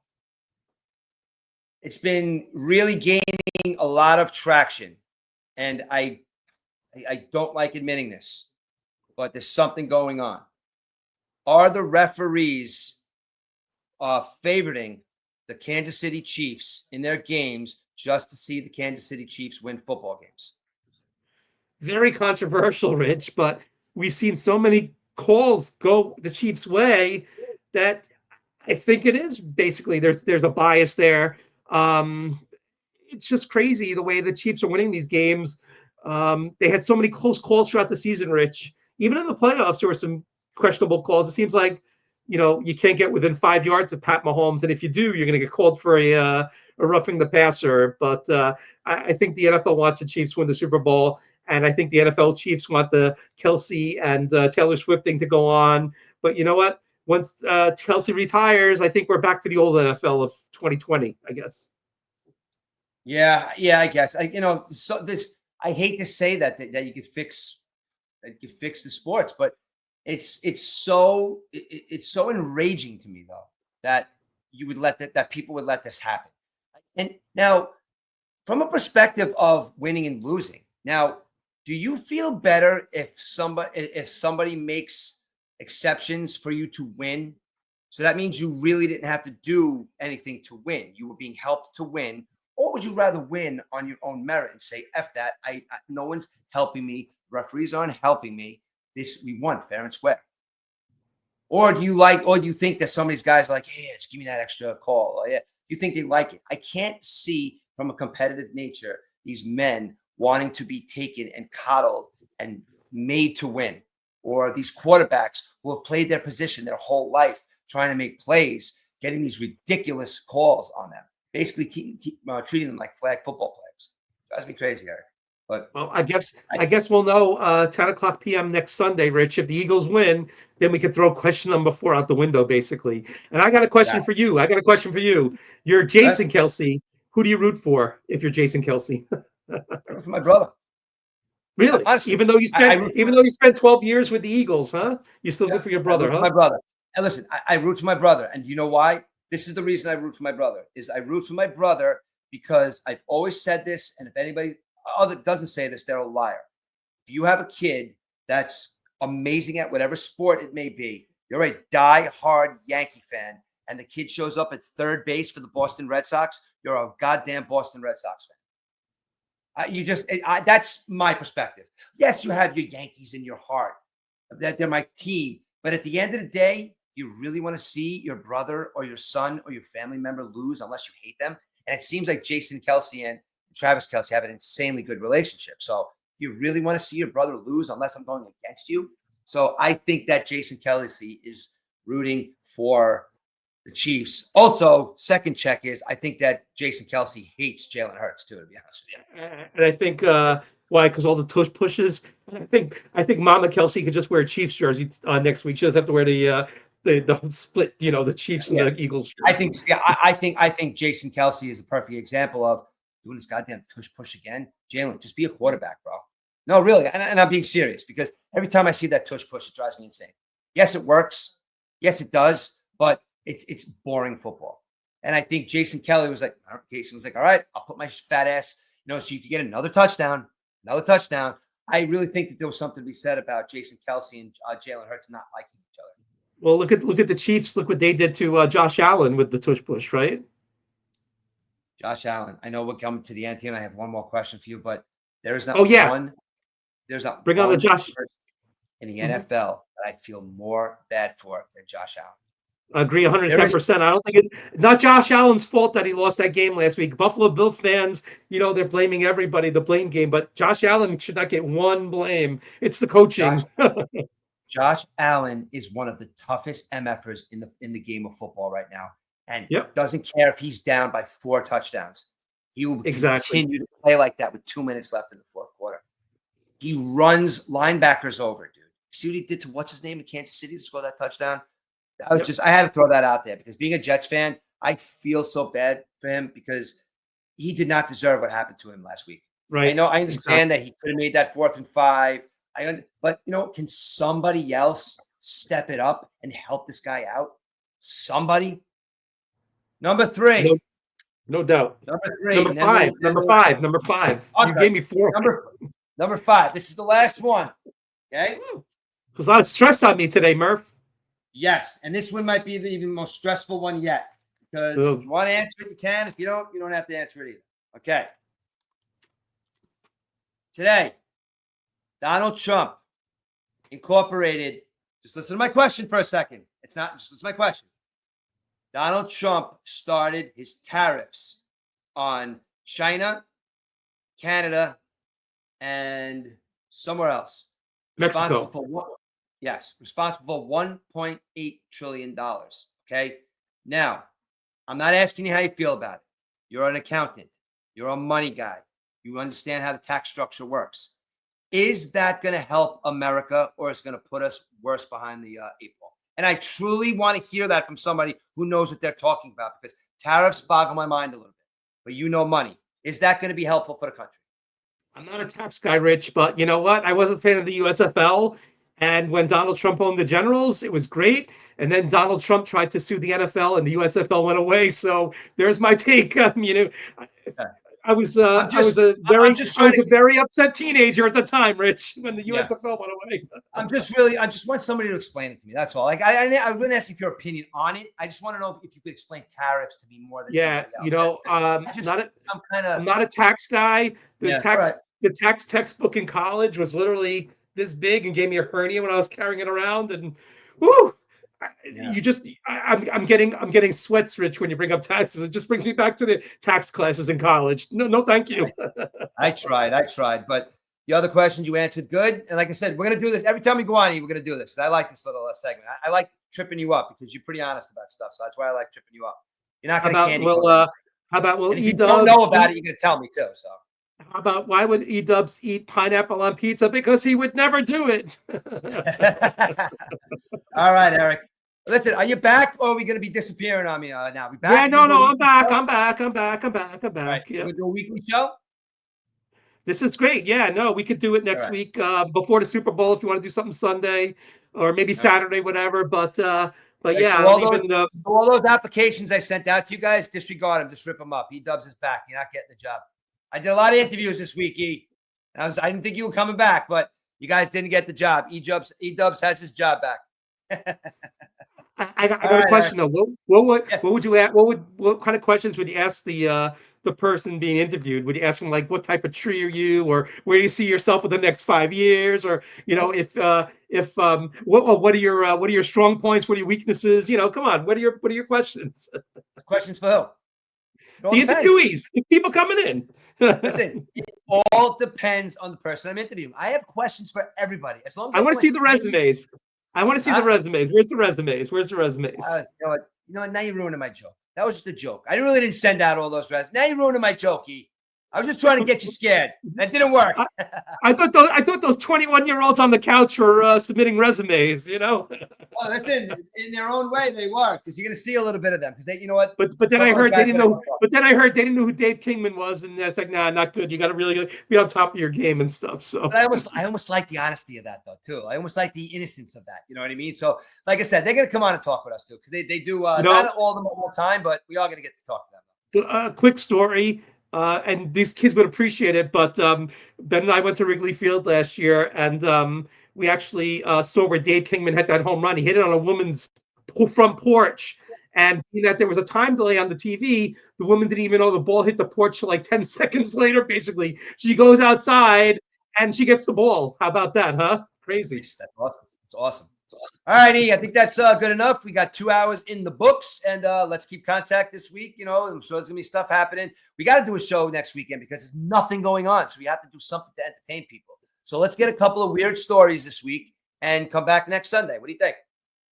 It's been really gaining a lot of traction. And I don't like admitting this, but there's something going on. Are the referees favoriting the Kansas City Chiefs in their games just to see the Kansas City Chiefs win football games? Very controversial, Rich, but we've seen so many calls go the Chiefs' way that I think it is basically there's a bias there. It's just crazy the way the Chiefs are winning these games. They had so many close calls throughout the season, Rich. Even in the playoffs, there were some questionable calls. It seems like, you can't get within 5 yards of Pat Mahomes, and if you do, you're going to get called for a roughing the passer. But I think the NFL wants the Chiefs to win the Super Bowl, and I think the NFL Chiefs want the Kelsey and Taylor Swift thing to go on. But you know what? Once Kelsey retires, I think we're back to the old NFL of 2020, I guess. Yeah, I guess. I hate to say that you could fix the sports, but it's so enraging to me though that you would that people would let this happen. And now, from a perspective of winning and losing, now, do you feel better if somebody makes exceptions for you to win? So that means you really didn't have to do anything to win. You were being helped to win. Or would you rather win on your own merit and say, F that, no one's helping me. Referees aren't helping me. We won fair and square. Or do you think that some of these guys are like, hey, just give me that extra call? Or, yeah, you think they like it? I can't see from a competitive nature these men wanting to be taken and coddled and made to win. Or these quarterbacks who have played their position their whole life trying to make plays, getting these ridiculous calls on them. Basically treating them like flag football players. Drives me crazy, Eric. But well, I guess we'll know 10 o'clock p.m. next Sunday, Rich. If the Eagles win, then we can throw question number 4 out the window, basically. And I got a question for you. You're Jason Kelsey. Who do you root for if you're Jason Kelsey? I root for my brother. Really? Honestly, even though you spent 12 years with the Eagles, huh? You still root for your brother, huh? My brother. And listen, I root for my brother. And do you know why? This is the reason I root for my brother. I root for my brother because I've always said this, and if anybody doesn't say this, they're a liar. If you have a kid that's amazing at whatever sport it may be, you're a die-hard Yankee fan, and the kid shows up at third base for the Boston Red Sox, you're a goddamn Boston Red Sox fan. That's my perspective. Yes, you have your Yankees in your heart. That they're my team. But at the end of the day, you really want to see your brother or your son or your family member lose unless you hate them. And it seems like Jason Kelsey and Travis Kelsey have an insanely good relationship. So you really want to see your brother lose unless I'm going against you. So I think that Jason Kelsey is rooting for the Chiefs. Also, second check is I think that Jason Kelsey hates Jalen Hurts too, to be honest with you. And I think why? Because all the tush pushes. I think Mama Kelsey could just wear a Chiefs jersey next week. She doesn't have to wear the split, the Chiefs and the Eagles jersey. I think Jason Kelsey is a perfect example of doing this goddamn push again. Jalen, just be a quarterback, bro. No, really, and I'm being serious because every time I see that push, it drives me insane. Yes, it works. Yes, it does, but it's boring football. And I think Jason was like, all right, I'll put my fat ass, so you can get another touchdown. I really think that there was something to be said about Jason Kelsey and Jalen Hurts not liking each other. Well, look at the Chiefs. Look what they did to Josh Allen with the tush push, right? Josh Allen. I know we're coming to the end here, and I have one more question for you, but there's not one. There's not bring on the Josh in the NFL that I feel more bad for than Josh Allen. I agree 110%. I don't think not Josh Allen's fault that he lost that game last week. Buffalo Bill fans, they're blaming everybody, the blame game, but Josh Allen should not get one blame. It's the coaching. Josh Allen is one of the toughest MFers in the game of football right now. And doesn't care if he's down by 4 touchdowns. He will continue to play like that with 2 minutes left in the fourth quarter. He runs linebackers over, dude. See what he did to what's his name in Kansas City to score that touchdown? I had to throw that out there because being a Jets fan, I feel so bad for him because he did not deserve what happened to him last week. Right. I understand that he could have made that 4th and 5. But can somebody else step it up and help this guy out? Somebody. Number 3. No doubt. Number 3. Number five. You gave me 4. Number 5. This is the last one. Okay. There's a lot of stress on me today, Murf. Yes, and this one might be the even most stressful one yet. Because if you want to answer it, you can. If you don't have to answer it either. Okay. Today, Donald Trump Incorporated. Just listen to my question for a second. It's not just listen to my question. Donald Trump started his tariffs on China, Canada, and somewhere else. Mexico. Responsible for $1.8 trillion. Okay. Now, I'm not asking you how you feel about it. You're an accountant. You're a money guy. You understand how the tax structure works. Is that going to help America, or is it going to put us worse behind the 8 ball? And I truly want to hear that from somebody who knows what they're talking about, because tariffs boggle my mind a little bit. But money. Is that going to be helpful for the country? I'm not a tax guy, Rich, but you know what? I was a fan of the USFL. And when Donald Trump owned the Generals, it was great. And then Donald Trump tried to sue the NFL, and the USFL went away. So there's my take. I was I'm I was just, a I'm very just I trying was a to, very upset teenager at the time, Rich, when the yeah. USFL went away. I just want somebody to explain it to me. That's all. Like I wouldn't ask you your opinion on it. I just want to know if you could explain tariffs to me more than Yeah, anybody else. I'm kind of, I'm not a tax guy. The yeah. All tax right. the tax textbook in college was literally this big and gave me a hernia when I was carrying it around. And whoo, Yeah. I'm getting sweats, Rich, when you bring up taxes. It just brings me back to the tax classes in college. No, thank you. I tried, but the other questions you answered good. And like I said, we're gonna do this every time we go on. We're gonna do this. I like this little segment. I like tripping you up because you're pretty honest about stuff. So that's why I like tripping you up. You're not How gonna about candy will coat me. how about will And if you don't know Edubbs about it, you're gonna tell me too. So how about why would Edubbs eat pineapple on pizza? Because he would never do it. all right, Eric. Listen, are you back, or are we gonna be disappearing on me now? We back? Yeah, You can do a no, I'm weekly back. show? I'm back. I'm back. I'm back. I'm All right, back. we're Yep. gonna do a weekly show. This is great. Yeah, no, we could do it All next right, week before the Super Bowl if you want to do something Sunday or maybe all right. Saturday, whatever. But Okay, yeah, so I don't even. all those applications I sent out to you guys, disregard them. Just rip them up. Edubbs is back. You're not getting the job. I did a lot of interviews this week, E. I didn't think you were coming back, but you guys didn't get the job. Edubbs has his job back. I All got a right, Eric. question though. What Yeah. what would you ask? What kind of questions would you ask the person being interviewed? Would you ask them like what type of tree are you, or where do you see yourself within the next 5 years, or what are your strong points? What are your weaknesses? Come on. What are your questions? Questions for who? It all The depends. interviewees, the people coming in. Listen, it all depends on the person I'm interviewing. I have questions for everybody. As long as I they want go to see the entertain me. resumes. I want to see the Huh? resumes. Where's the resumes? Where's the resumes? You know what? Now you're ruining my joke. That was just a joke. I really didn't send out all those resumes. Now you're ruining my joke, E. I was just trying to get you scared. That didn't work. I thought those 21-year-olds on the couch were submitting resumes. Well, listen, in their own way, they were, because you're going to see a little bit of them. Because you know what? But then A I couple of heard they guys didn't want to know. go talk. But then I heard they didn't know who Dave Kingman was, and that's like, nah, not good. You got to really be on top of your game and stuff. So But I almost like the honesty of that, though, too. I almost like the innocence of that. You know what I mean? So, like I said, they're going to come on and talk with us, too, because they do not all of them all the time, but we are going to get to talk to them. a quick story, and these kids would appreciate it. But Ben and I went to Wrigley Field last year, and we actually saw where Dave Kingman hit that home run. He hit it on a woman's front porch. And being that there was a time delay on the TV, the woman didn't even know the ball hit the porch till like 10 seconds later, basically. She goes outside and she gets the ball. How about that, huh? Crazy. That's awesome. It's awesome. All righty. I think that's good enough. We got 2 hours in the books, and let's keep contact this week. I'm sure there's going to be stuff happening. We got to do a show next weekend because there's nothing going on. So we have to do something to entertain people. So let's get a couple of weird stories this week and come back next Sunday. What do you think?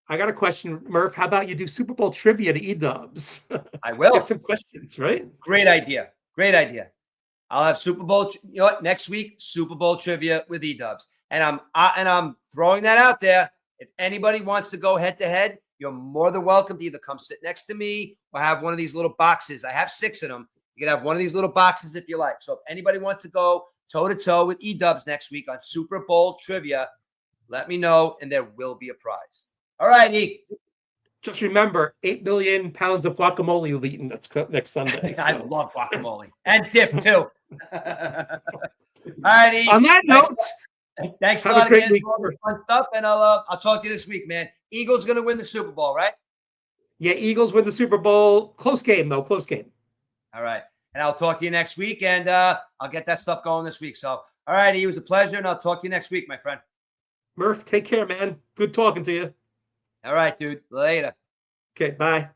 I got a question, Murph. How about you do Super Bowl trivia to Edubbs? I will. Get some questions, right? Great idea. Great idea. I'll have Super Bowl. You know what? Next week, Super Bowl trivia with Edubbs, and I'm throwing that out there. If anybody wants to go head to head, you're more than welcome to either come sit next to me or have one of these little boxes. I have 6 of them. You can have one of these little boxes if you like. So if anybody wants to go toe to toe with Edubbs next week on Super Bowl trivia, let me know, and there will be a prize. All right, E. Just remember, 8 million pounds of guacamole you'll be eating next Sunday. I love guacamole and dip too. All righty. On that note, thanks a have lot a great again week. for all the fun stuff, and I'll talk to you this week, man. Eagles going to win the Super Bowl, right? Yeah, Eagles win the Super Bowl. Close game, though. Close game. All right. And I'll talk to you next week, and I'll get that stuff going this week. So, all righty. It was a pleasure, and I'll talk to you next week, my friend. Murph, take care, man. Good talking to you. All right, dude. Later. Okay, bye.